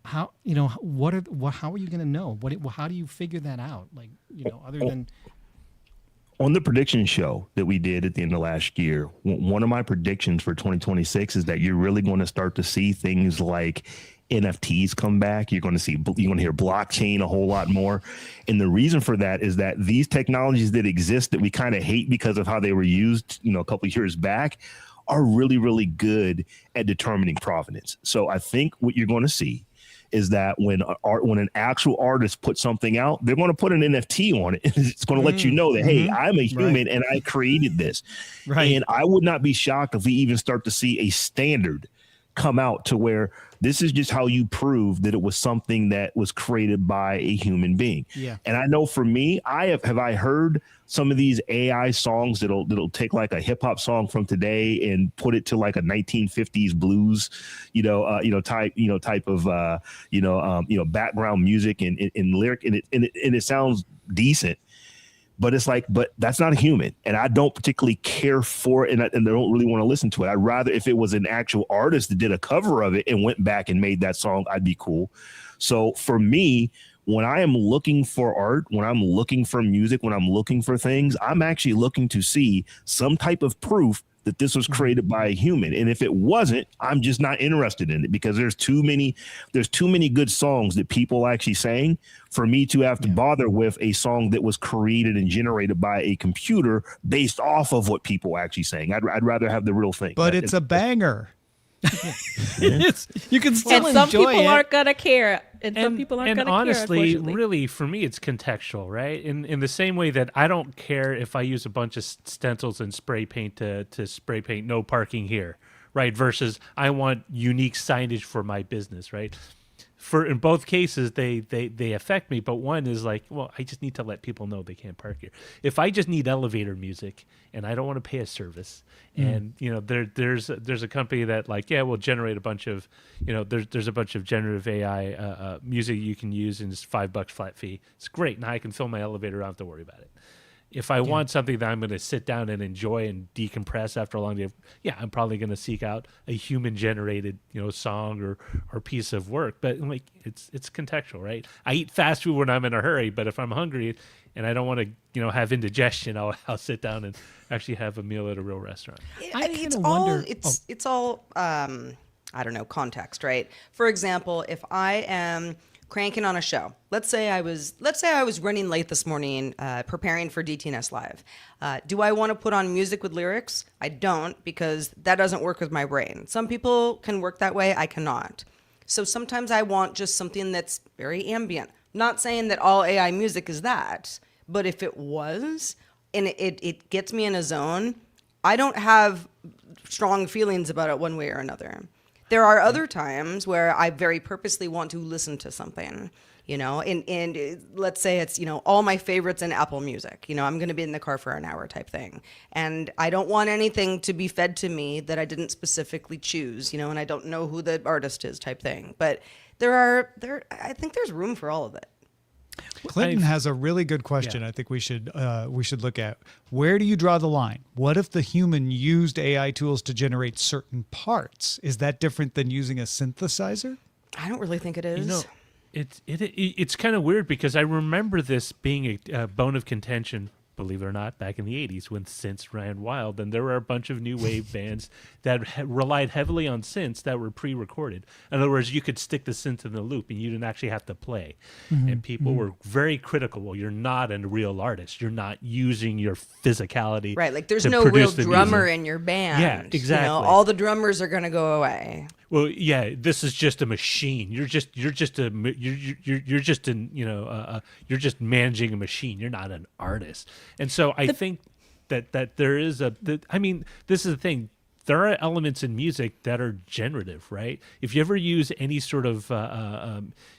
how how are you going to know how do you figure that out? Like other than. On the prediction show that we did at the end of last year, one of my predictions for 2026 is that you're really going to start to see things like NFTs come back. You're going to hear blockchain a whole lot more. And the reason for that is that these technologies that exist that we kind of hate because of how they were used, a couple of years back, are really, really good at determining provenance. So I think what you're going to see is that when an actual artist puts something out, they're going to put an NFT on it. It's going to let you know that, hey, I'm a human and I created this. Right. And I would not be shocked if we even start to see a standard come out to where this is just how you prove that it was something that was created by a human being. Yeah. And I know for me, I heard some of these AI songs that'll take like a hip hop song from today and put it to like a 1950s blues, type of background music and lyric, and it sounds decent. But it's like, but that's not a human. And I don't particularly care for it. And I don't really want to listen to it. I'd rather if it was an actual artist that did a cover of it and went back and made that song, I'd be cool. So for me, when I am looking for art, when I'm looking for music, when I'm looking for things, I'm actually looking to see some type of proof that this was created by a human. And if it wasn't, I'm just not interested in it because there's too many good songs that people actually sang for me to have to bother with a song that was created and generated by a computer based off of what people actually sang. I'd rather have the real thing. But it's a banger. You can still and some enjoy people it. aren't gonna care, and some people aren't gonna honestly, care. Honestly, really, for me, it's contextual, right? In the same way that I don't care if I use a bunch of stencils and spray paint to spray paint "No parking here," right? Versus I want unique signage for my business, right? in both cases they affect me, but one is like, well, I just need to let people know they can't park here. If I just need elevator music and I don't want to pay a service, and there's a company that like, yeah, we'll generate a bunch of, there's a bunch of generative AI music you can use, and it's $5 flat fee. It's great. Now I can fill my elevator. I don't have to worry about it. If I want something that I'm going to sit down and enjoy and decompress after a long day, I'm probably going to seek out a human-generated, song or piece of work. But like, it's contextual, right? I eat fast food when I'm in a hurry, but if I'm hungry and I don't want to, have indigestion, I'll sit down and actually have a meal at a real restaurant. It's all I don't know, context, right? For example, if I am cranking on a show. Let's say I was running late this morning, preparing for DTNS Live. Do I want to put on music with lyrics? I don't, because that doesn't work with my brain. Some people can work that way. I cannot. So sometimes I want just something that's very ambient. Not saying that all AI music is that, but if it was, and it gets me in a zone, I don't have strong feelings about it one way or another. There are other times where I very purposely want to listen to something, and let's say it's, all my favorites in Apple Music. I'm going to be in the car for an hour type thing. And I don't want anything to be fed to me that I didn't specifically choose, and I don't know who the artist is type thing. But I think there's room for all of it. Clinton has a really good question. I think we should look at. Where do you draw the line? What if the human used AI tools to generate certain parts? Is that different than using a synthesizer? I don't really think it is. It's kind of weird, because I remember this being a bone of contention, believe it or not, back in the 80s when synths ran wild, and there were a bunch of new wave bands that relied heavily on synths that were pre-recorded. In other words, you could stick the synth in the loop and you didn't actually have to play. And people were very critical. Well, you're not a real artist. You're not using your physicality. Right, like there's no real drummer in your band. Yeah, exactly. All the drummers are going to go away. Well, yeah, this is just a machine. You're just managing a machine. You're not an artist. And so I think that there is this is the thing. There are elements in music that are generative, right? If you ever use any sort of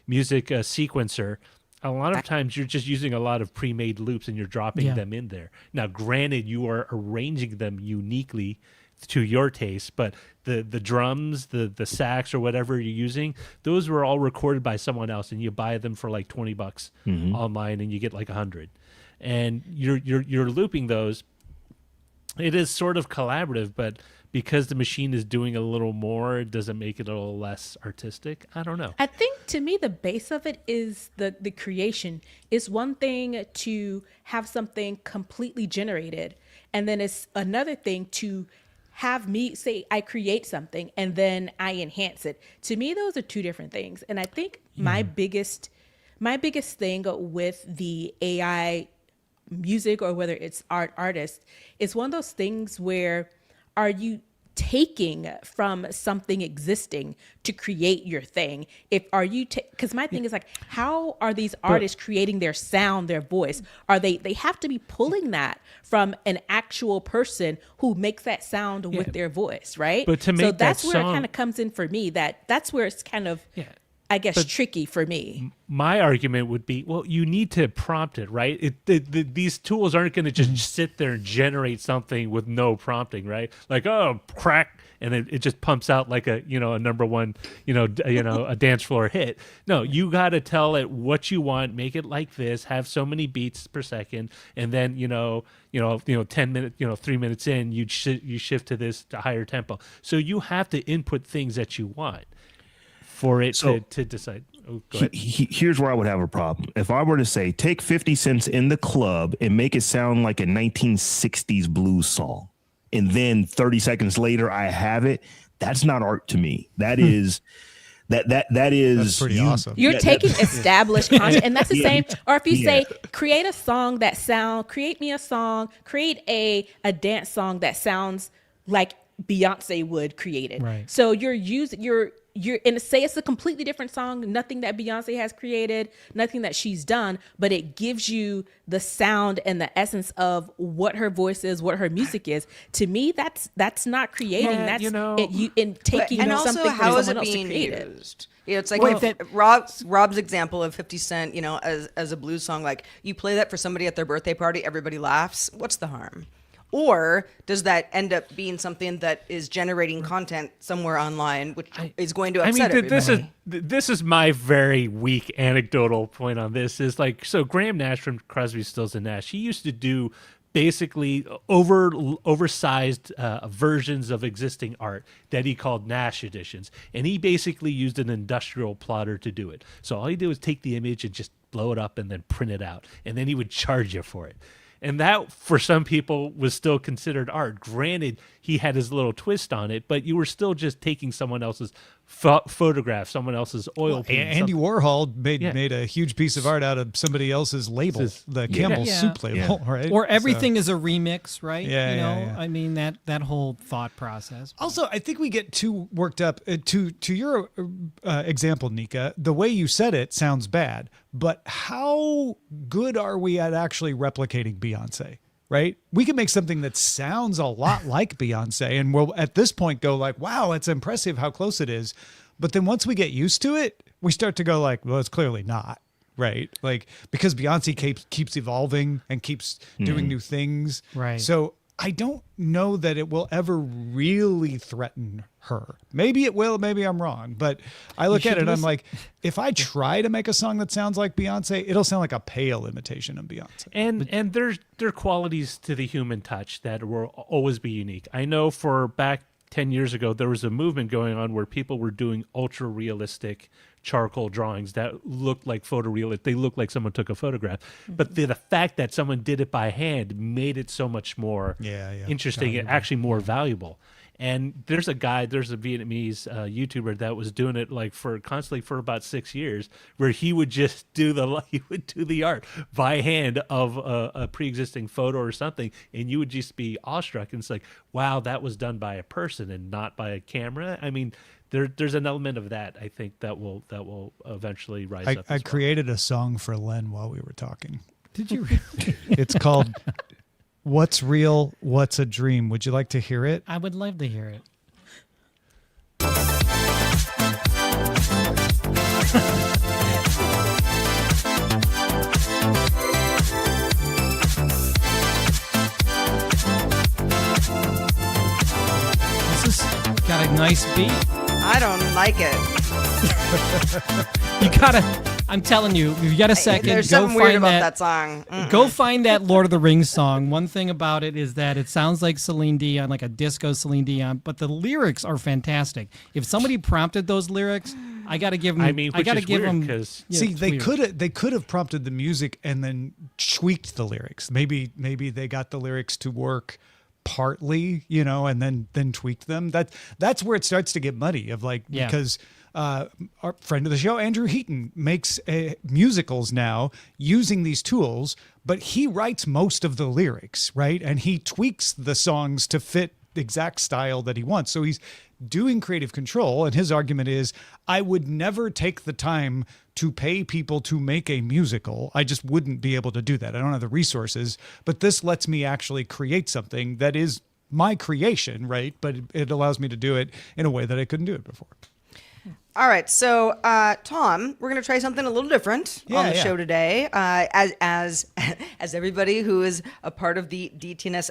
music sequencer, a lot of times you're just using a lot of pre-made loops and you're dropping them in there. Now, granted, you are arranging them uniquely to your taste, but the drums, the sax or whatever you're using, those were all recorded by someone else, and you buy them for like $20 online, and you get like 100, and you're looping those. It is sort of collaborative, but because the machine is doing a little more, does it make it a little less artistic? I don't know. I think to me the base of it is the creation. It's one thing to have something completely generated, and then it's another thing to have me say I create something and then I enhance it. To me, those are two different things. And I think my biggest thing with the AI music, or whether it's artist, is one of those things where are you taking from something existing to create your thing? Because my thing is like, how are these artists creating their sound, their voice? Are they have to be pulling that from an actual person who makes that sound with their voice, right? But to make that's that where song, it kind of comes in for me. That's where it's kind of I guess tricky for me. My argument would be, well, you need to prompt it, right? These tools aren't going to just sit there and generate something with no prompting, right? Like, oh, crack, and it just pumps out like a number one, a dance floor hit. No, you got to tell it what you want, make it like this, have so many beats per second, and then 10 minutes, 3 minutes in, you shift to this higher tempo. So you have to input things that you want for it to decide. Oh, go ahead. Here's where I would have a problem. If I were to say, take 50 Cents in the club and make it sound like a 1960s blues song, and then 30 seconds later I have it, that's not art to me. That is that is that's pretty awesome. You're taking established content, and that's the same. Or if you say, create a song create me a song, create a dance song that sounds like Beyonce would create it. Right. So you're and say it's a completely different song, nothing that Beyonce has created, nothing that she's done, but it gives you the sound and the essence of what her voice is, what her music is. To me, that's not creating. That's taking and also something how from is it someone else to being create it. used? Yeah, it's like Well, if Rob's example of 50 Cent, as a blues song, like you play that for somebody at their birthday party, everybody laughs. What's the harm? Or does that end up being something that is generating content somewhere online, which is going to upset everybody? This is my very weak anecdotal point on this. Is like, so Graham Nash from Crosby, Stills and Nash, he used to do basically oversized versions of existing art that he called Nash editions, and he basically used an industrial plotter to do it. So all he did was take the image and just blow it up and then print it out, and then he would charge you for it. And that, for some people, was still considered art. Granted, he had his little twist on it, but you were still just taking someone else's photograph, someone else's oil painting. Andy Warhol made a huge piece of art out of somebody else's label, the Campbell Soup label, right? Or everything is a remix, right? Yeah. I mean, that whole thought process. Also, I think we get too worked up to your example, Nica. The way you said it sounds bad, but how good are we at actually replicating Beyonce? Right? We can make something that sounds a lot like Beyonce, and we'll at this point go like, wow, it's impressive how close it is. But then once we get used to it, we start to go like, well, it's clearly not. Right? Like, because Beyonce keeps evolving and keeps doing new things. Right. So I don't know that it will ever really threaten her. Maybe it will, maybe I'm wrong. But I look at it and I'm like, if I try to make a song that sounds like Beyonce, it'll sound like a pale imitation of Beyonce. And there are qualities to the human touch that will always be unique. I know for back 10 years ago, there was a movement going on where people were doing ultra realistic charcoal drawings that looked like photorealistic. They looked like someone took a photograph. But the fact that someone did it by hand made it so much more interesting and actually more valuable. And there's a Vietnamese YouTuber that was doing it constantly for about 6 years, where he would just do the art by hand of a pre-existing photo or something, and you would just be awestruck. And it's like, wow, that was done by a person and not by a camera. I mean, there's an element of that, I think, that will eventually rise up. I created a song for Len while we were talking. Did you really? It's called What's Real, What's a Dream. Would you like to hear it? I would love to hear it. This has got a nice beat. I don't like it. You gotta, I'm telling you, if you got a second, There's go something weird find about that song. Go find that Lord of the Rings song. One thing about it is that it sounds like Celine Dion, like a disco Celine Dion, but the lyrics are fantastic. If somebody prompted those lyrics, I got to give them. I got to give them. Because they could have prompted the music and then tweaked the lyrics. Maybe they got the lyrics to work partly, and then tweaked them. That's where it starts to get muddy. Because our friend of the show, Andrew Heaton, makes musicals now using these tools, but he writes most of the lyrics, right? And he tweaks the songs to fit the exact style that he wants. So he's doing creative control. And his argument is, I would never take the time to pay people to make a musical. I just wouldn't be able to do that. I don't have the resources, but this lets me actually create something that is my creation, right? But it allows me to do it in a way that I couldn't do it before. All right, so Tom, we're going to try something a little different on the show today. As everybody who is a part of the DTNS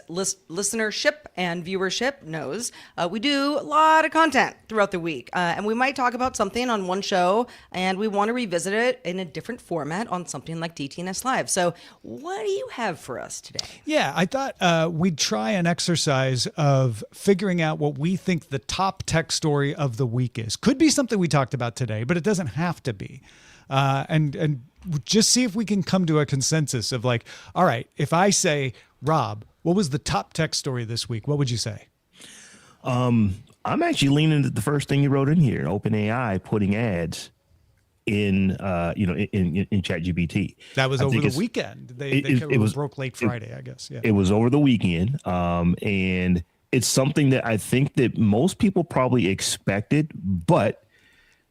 listenership and viewership knows, we do a lot of content throughout the week, and we might talk about something on one show, and we want to revisit it in a different format on something like DTNS Live. So, what do you have for us today? Yeah, I thought we'd try an exercise of figuring out what we think the top tech story of the week is. Could be something we talked about today, but it doesn't have to be. And just see if we can come to a consensus of like, all right, if I say, Rob, what was the top tech story this week? What would you say? I'm actually leaning to the first thing you wrote in here, OpenAI putting ads in ChatGPT. That was over the weekend. It was broke late Friday, I guess. Yeah. It was over the weekend. And it's something that I think that most people probably expected, but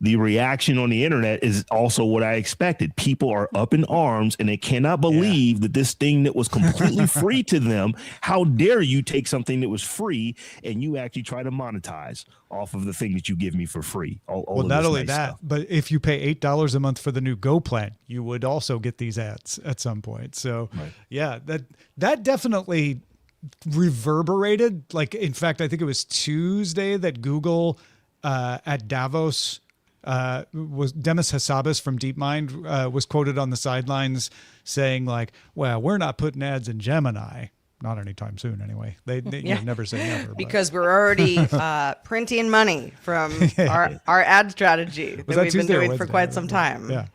the reaction on the internet is also what I expected. People are up in arms and they cannot believe that this thing that was completely free to them, how dare you take something that was free and you actually try to monetize off of the thing that you give me for free. Well, not only that, but if you pay $8 a month for the new Go plan, you would also get these ads at some point. So yeah, that definitely reverberated. Like, in fact, I think it was Tuesday that Google at Davos was Demis Hassabis from DeepMind was quoted on the sidelines saying like, well, we're not putting ads in Gemini. Not anytime soon, anyway. They you know, never say never. Because we're already printing money from our ad strategy that we've been doing for quite some time. Yeah.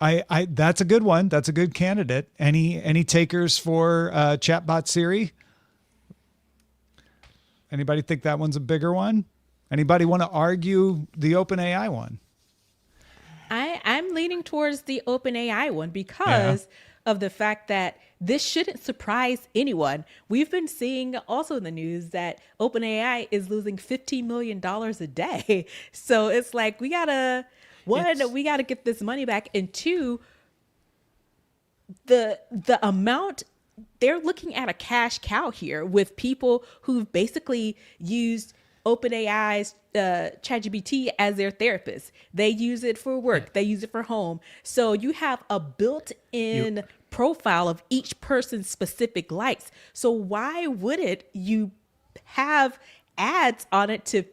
I that's a good one. That's a good candidate. Any takers for chatbot Siri? Anybody think that one's a bigger one? Anybody want to argue the OpenAI one? I'm leaning towards the OpenAI one because of the fact that this shouldn't surprise anyone. We've been seeing also in the news that OpenAI is losing $15 million a day. So it's like, we gotta get this money back. And two, the amount, they're looking at a cash cow here with people who've basically used OpenAI's ChatGPT as their therapist. They use it for work. They use it for home. So you have a built-in profile of each person's specific likes. So why wouldn't you have ads on it to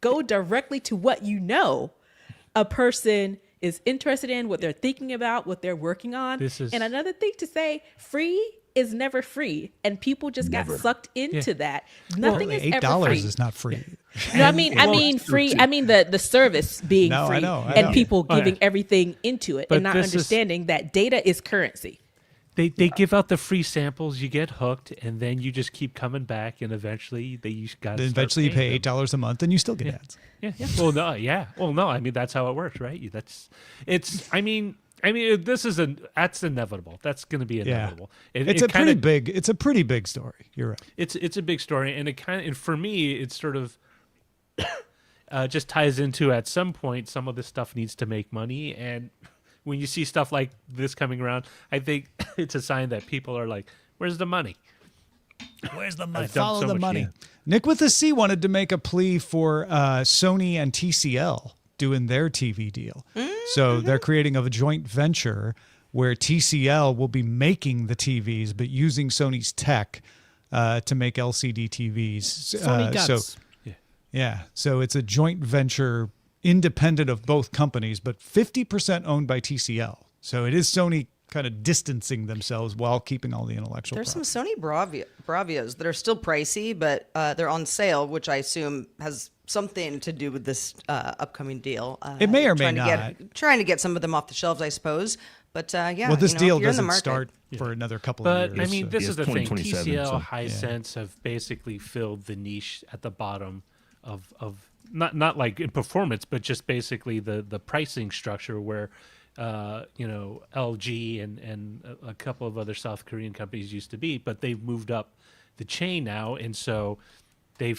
go directly to what you know a person is interested in, what they're thinking about, what they're working on? And another thing to say, free is never free, and people just got sucked into that. Nothing is ever free. $8 is not free. No, I mean free. I mean the service being free, I know. and people giving everything into it, and not understanding that data is currency. They give out the free samples, you get hooked, and then you just keep coming back, and eventually you pay $8 a month, and you still get ads. Yeah. Well, no. Yeah. Well, no. I mean, that's how it works, right? I mean, that's inevitable. That's going to be inevitable. It's a pretty big story. You're right. It's a big story, and and for me, it's sort of just ties into, at some point, some of this stuff needs to make money, and when you see stuff like this coming around, I think it's a sign that people are like, "Where's the money? Where's the money? Follow the money." Nick with a C wanted to make a plea for Sony and TCL doing their TV deal. So they're creating a joint venture where TCL will be making the TVs, but using Sony's tech to make LCD TVs. Sony guts. So it's a joint venture independent of both companies, but 50% owned by TCL. So it is Sony kind of distancing themselves while keeping all the intellectual property. There's some Sony Bravios that are still pricey, but they're on sale, which I assume has something to do with this upcoming deal. It may or may not. Trying to get some of them off the shelves, I suppose. But well, this deal doesn't start for another couple of years. But I mean, this is the thing. 2027, TCL, Hisense have basically filled the niche at the bottom of not like in performance, but just basically the pricing structure where LG and a couple of other South Korean companies used to be, but they've moved up the chain now, and so they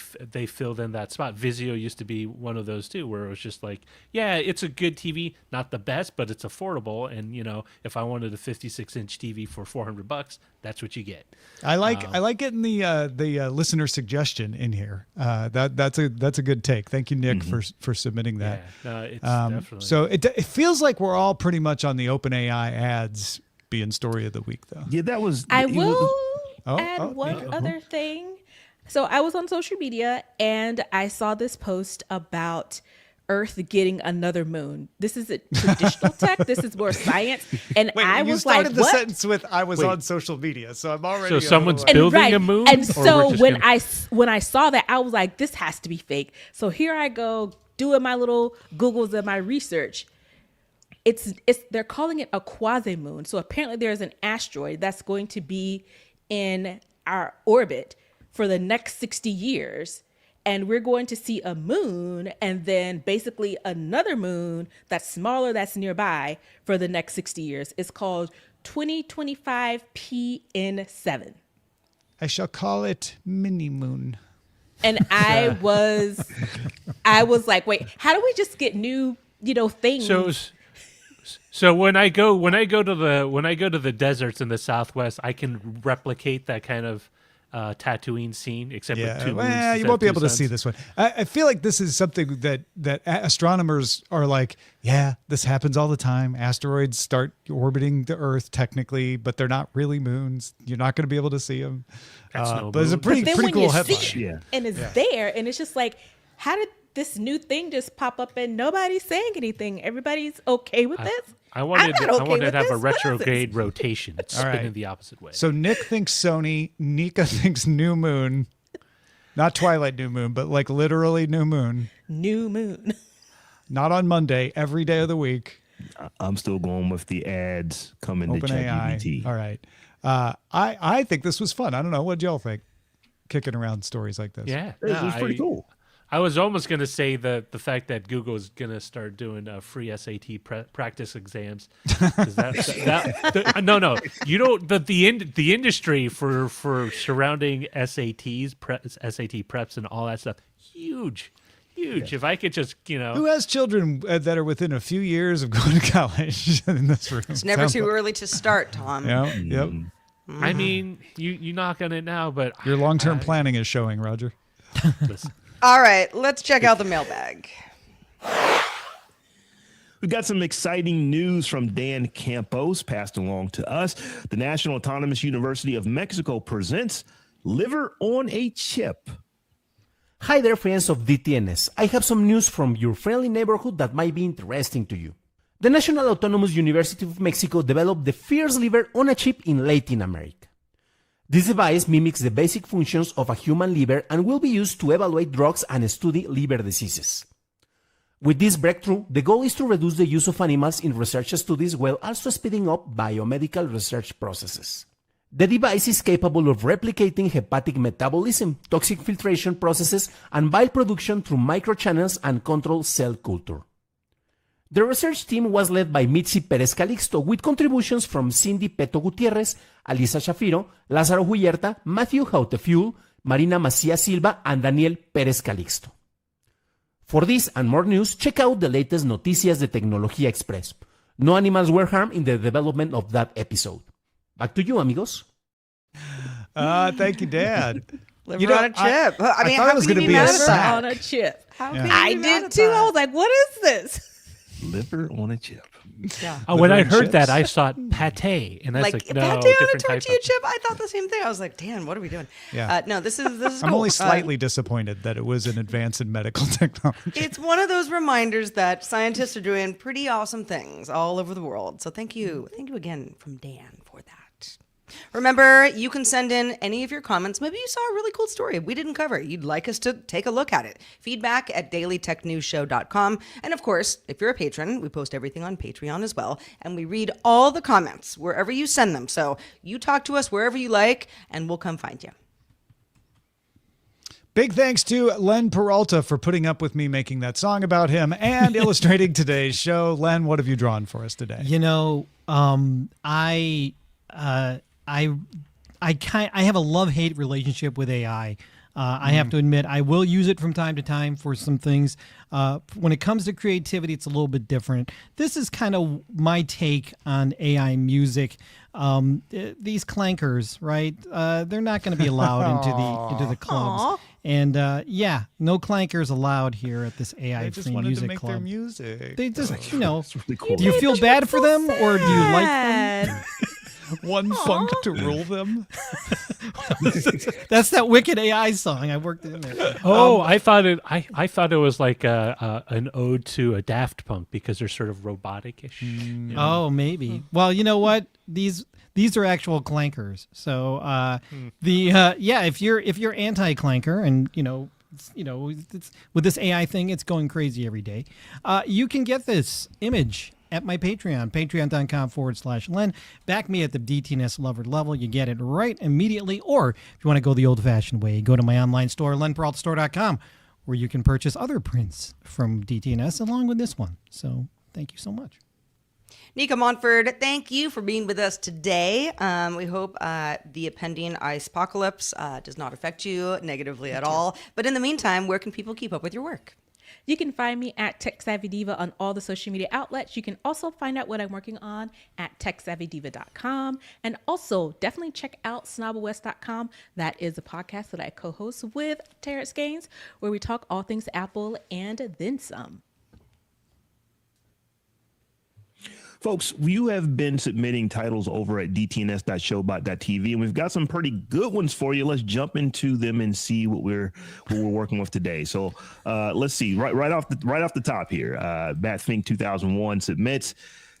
filled in that spot. Vizio used to be one of those too, where it was just like, yeah, it's a good TV, not the best, but it's affordable, and if I wanted a 56-inch TV for $400, that's what you get. I like getting the listener suggestion in here. That's a good take. Thank you, Nick, for submitting that. Yeah, no, it's definitely. So it feels like we're all pretty much on the OpenAI ads being story of the week, though. Yeah, that was. I will add one other thing. So I was on social media and I saw this post about Earth getting another moon. This is a traditional tech. This is more science. And I was started the sentence with "I was on social media," so I'm already. So someone's building a moon. And so when I saw that, I was like, "This has to be fake." So here I go doing my little Googles and my research. They're calling it a quasi moon. So apparently there's an asteroid that's going to be in our orbit for the next 60 years. And we're going to see a moon and then basically another moon that's smaller that's nearby for the next 60 years. It's called 2025 PN7. I shall call it Mini Moon. And I was like, wait, how do we just get new, things? So when I go to the deserts in the Southwest, I can replicate that kind of Tatooine scene, except with 2 moons. Well, you won't be able to see this one. I feel like this is something that astronomers are like, yeah, this happens all the time. Asteroids start orbiting the Earth technically, but they're not really moons. You're not going to be able to see them. But it's a pretty cool headline. And it's there, and it's just like, how did this new thing just pop up and nobody's saying anything? Everybody's okay with this? I wanted to have a retrograde rotation. It's spinning the opposite way. So Nick thinks Sony, Nica thinks new moon. Not Twilight new moon, but like literally new moon. New moon. Not on Monday, every day of the week. I'm still going with the ads coming to ChatGPT. All right. I think this was fun. I don't know. What y'all think? Kicking around stories like this. Yeah. It was pretty cool. I was almost going to say the fact that Google is going to start doing free SAT practice exams. No, you don't. The industry for surrounding SATs, SAT preps, and all that stuff, huge. Yeah. If I could just, Who has children that are within a few years of going to college in this room? It's never too early to start, Tom. Yep. I mean, you knock on it now, but your long-term planning is showing, Roger. Listen. All right, let's check out the mailbag. We got some exciting news from Dan Campos passed along to us. The National Autonomous University of Mexico presents Liver on a Chip. Hi there, friends of DTNS. I have some news from your friendly neighborhood that might be interesting to you. The National Autonomous University of Mexico developed the first liver on a chip in Latin America. This device mimics the basic functions of a human liver and will be used to evaluate drugs and study liver diseases. With this breakthrough, the goal is to reduce the use of animals in research studies while also speeding up biomedical research processes. The device is capable of replicating hepatic metabolism, toxic filtration processes, and bile production through microchannels and controlled cell culture. The research team was led by Mitzi Pérez Calixto, with contributions from Cindy Peto Gutierrez, Alisa Shafiro, Lázaro Huyerta, Matthew Hautefuel, Marina Macia Silva, and Daniel Pérez Calixto. For this and more news, check out the latest Noticias de Tecnología Express. No animals were harmed in the development of that episode. Back to you, amigos. Thank you, Dad. Liver on a chip. I mean, thought it was going to be a sack. On a chip. I did too. I was like, what is this? Liver on a chip. Yeah. When I heard chips? that, I thought pate, and that's Like no, pate on a different type tortilla of- chip. I thought the same thing. I was like, Dan, what are we doing? Yeah. No, this is I'm cool. only slightly disappointed that it was an advance in medical technology. It's one of those reminders that scientists are doing pretty awesome things all over the world. So thank you again from Dan for that. Remember, you can send in any of your comments. Maybe you saw a really cool story we didn't cover. You'd like us to take a look at it. Feedback at dailytechnewsshow.com. And of course, if you're a patron, we post everything on Patreon as well. And we read all the comments wherever you send them. So you talk to us wherever you like, and we'll come find you. Big thanks to Len Peralta for putting up with me making that song about him and illustrating today's show. Len, what have you drawn for us today? I have a love-hate relationship with AI. I have to admit, I will use it from time to time for some things. When it comes to creativity, it's a little bit different. This is kind of my take on AI music. These clankers, right? They're not going to be allowed into the clubs. Aww. And no clankers allowed here at this AI They just free wanted music to make club. their music. They just, It's really cool. do you feel bad for them or do you like them? Sad. One funk to rule them. That's that Wicked AI song. I worked it in there. Oh, I thought it was like an ode to a Daft Punk because they're sort of robotic-ish. Oh, maybe. Well, you know what? These are actual clankers. So if you're anti-clanker and it's, with this AI thing, it's going crazy every day. You can get this image at my Patreon, patreon.com/Len. Back me at the DTNS lover level. You get it right immediately. Or if you want to go the old-fashioned way, go to my online store, lenperaltastore.com, where you can purchase other prints from DTNS along with this one. So thank you so much. Nica Montford, thank you for being with us today. We hope the impending ice apocalypse does not affect you negatively at all. But in the meantime, where can people keep up with your work? You can find me at Tech Savvy Diva on all the social media outlets. You can also find out what I'm working on at techsavvydiva.com. And also definitely check out snobblewest.com. That is a podcast that I co-host with Terrence Gaines, where we talk all things Apple and then some. Folks, you have been submitting titles over at DTNS.showbot.tv, and we've got some pretty good ones for you. Let's jump into them and see what we're working with today. So let's see. Right off the top here, Batfink 2001 submits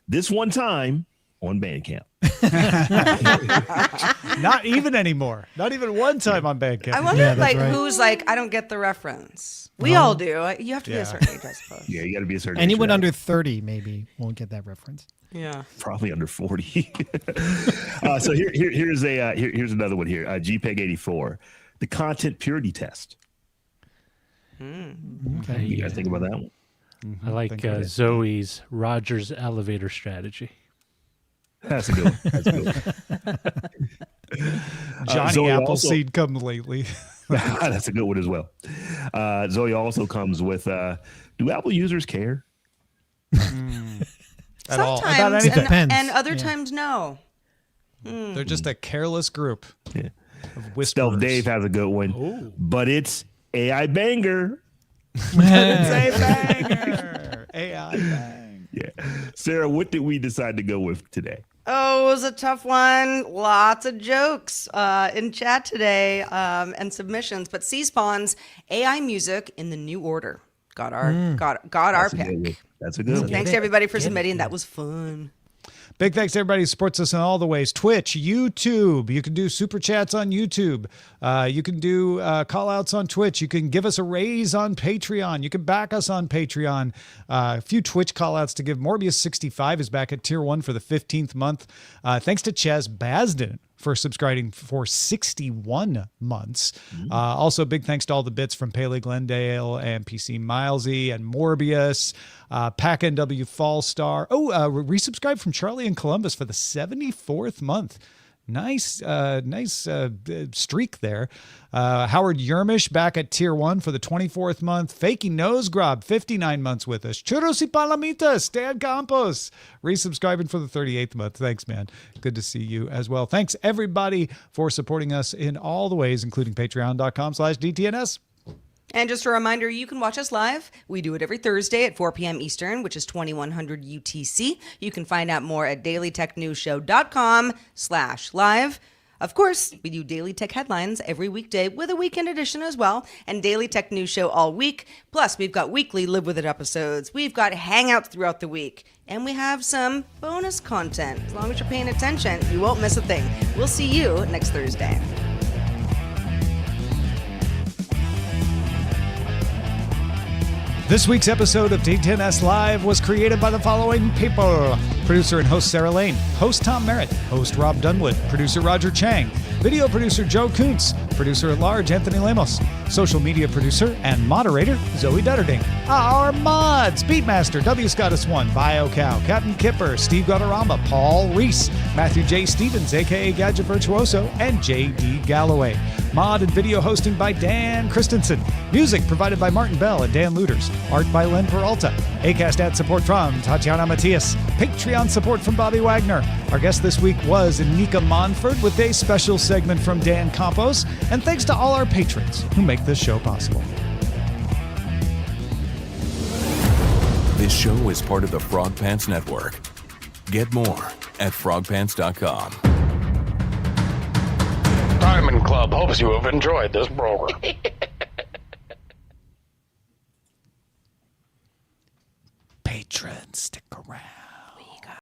this one time on Bandcamp. Not even anymore. Not even one time on Bandcamp. I wonder right. who's like, I don't get the reference. We all do. You have to be a certain age, I suppose. Yeah, you got to be a certain Anyone age, under 30 maybe won't get that reference. Yeah. probably under 40. So here's another one here. JPEG 84, the content purity test. Okay. You guys think about that one? I like Zoe's Rogers elevator strategy. That's a good one. That's a good one. Johnny Zoe Appleseed come lately. That's a good one as well. Zoe also comes with, do Apple users care? At all. About Sometimes, anything. Depends. and other times, no. They're just a careless group Yeah. of whisperers. Stealth Dave has a good one, but it's AI banger. It's a banger. AI bang. Yeah. Sarah, what did we decide to go with today? Oh, it was a tough one. Lots of jokes in chat today and submissions. But C-Spawn's AI music in the new order got our That's a good pick. one. That's a good So one. thanks to everybody for submitting. That was fun. Big thanks to everybody who supports us in all the ways. Twitch, YouTube. You can do super chats on YouTube. You can do call outs on Twitch. You can give us a raise on Patreon. You can back us on Patreon. A few Twitch call outs to give. Morbius65 is back at tier 1 for the 15th month. Thanks to Chaz Basden for subscribing for 61 months. Also, big thanks to all the bits from Paley Glendale and PC Milesy and Morbius, Pack NW Fallstar. Resubscribe from Charlie in Columbus for the 74th month. Nice streak there. Howard Yermish back at tier 1 for the 24th month. Faking Nose Grob, 59 months with us. Churros y Palomitas, Stan Campos, resubscribing for the 38th month. Thanks, man. Good to see you as well. Thanks, everybody, for supporting us in all the ways, including patreon.com/DTNS. And just a reminder, you can watch us live. We do it every Thursday at 4 p.m. Eastern, which is 2100 UTC. You can find out more at dailytechnewsshow.com/live. Of course, we do Daily Tech Headlines every weekday with a weekend edition as well, and Daily Tech News Show all week. Plus, we've got weekly Live With It episodes. We've got hangouts throughout the week, and we have some bonus content. As long as you're paying attention, you won't miss a thing. We'll see you next Thursday. This week's episode of DTNS Live was created by the following people. Producer and host Sarah Lane, host Tom Merritt, host Robb Dunewood, producer Roger Chang, video producer Joe Kuntz, producer at large Anthony Lemos, social media producer and moderator Zoe Dutterding. Our mods, Beatmaster, W. Scottus 1, BioCow, Captain Kipper, Steve Gaudaramba, Paul Reese, Matthew J. Stevens, aka Gadget Virtuoso, and J.D. Galloway. Mod and video hosting by Dan Christensen. Music provided by Martin Bell and Dan Luters. Art by Len Peralta. Acast ad support from Tatiana Matias. Patreon support from Bobby Wagner. Our guest this week was Nica Montford with a special segment from Dan Campos. And thanks to all our patrons who make this show possible. This show is part of the Frog Pants Network. Get more at frogpants.com. Diamond Club hopes you have enjoyed this program. Patrons, stick around.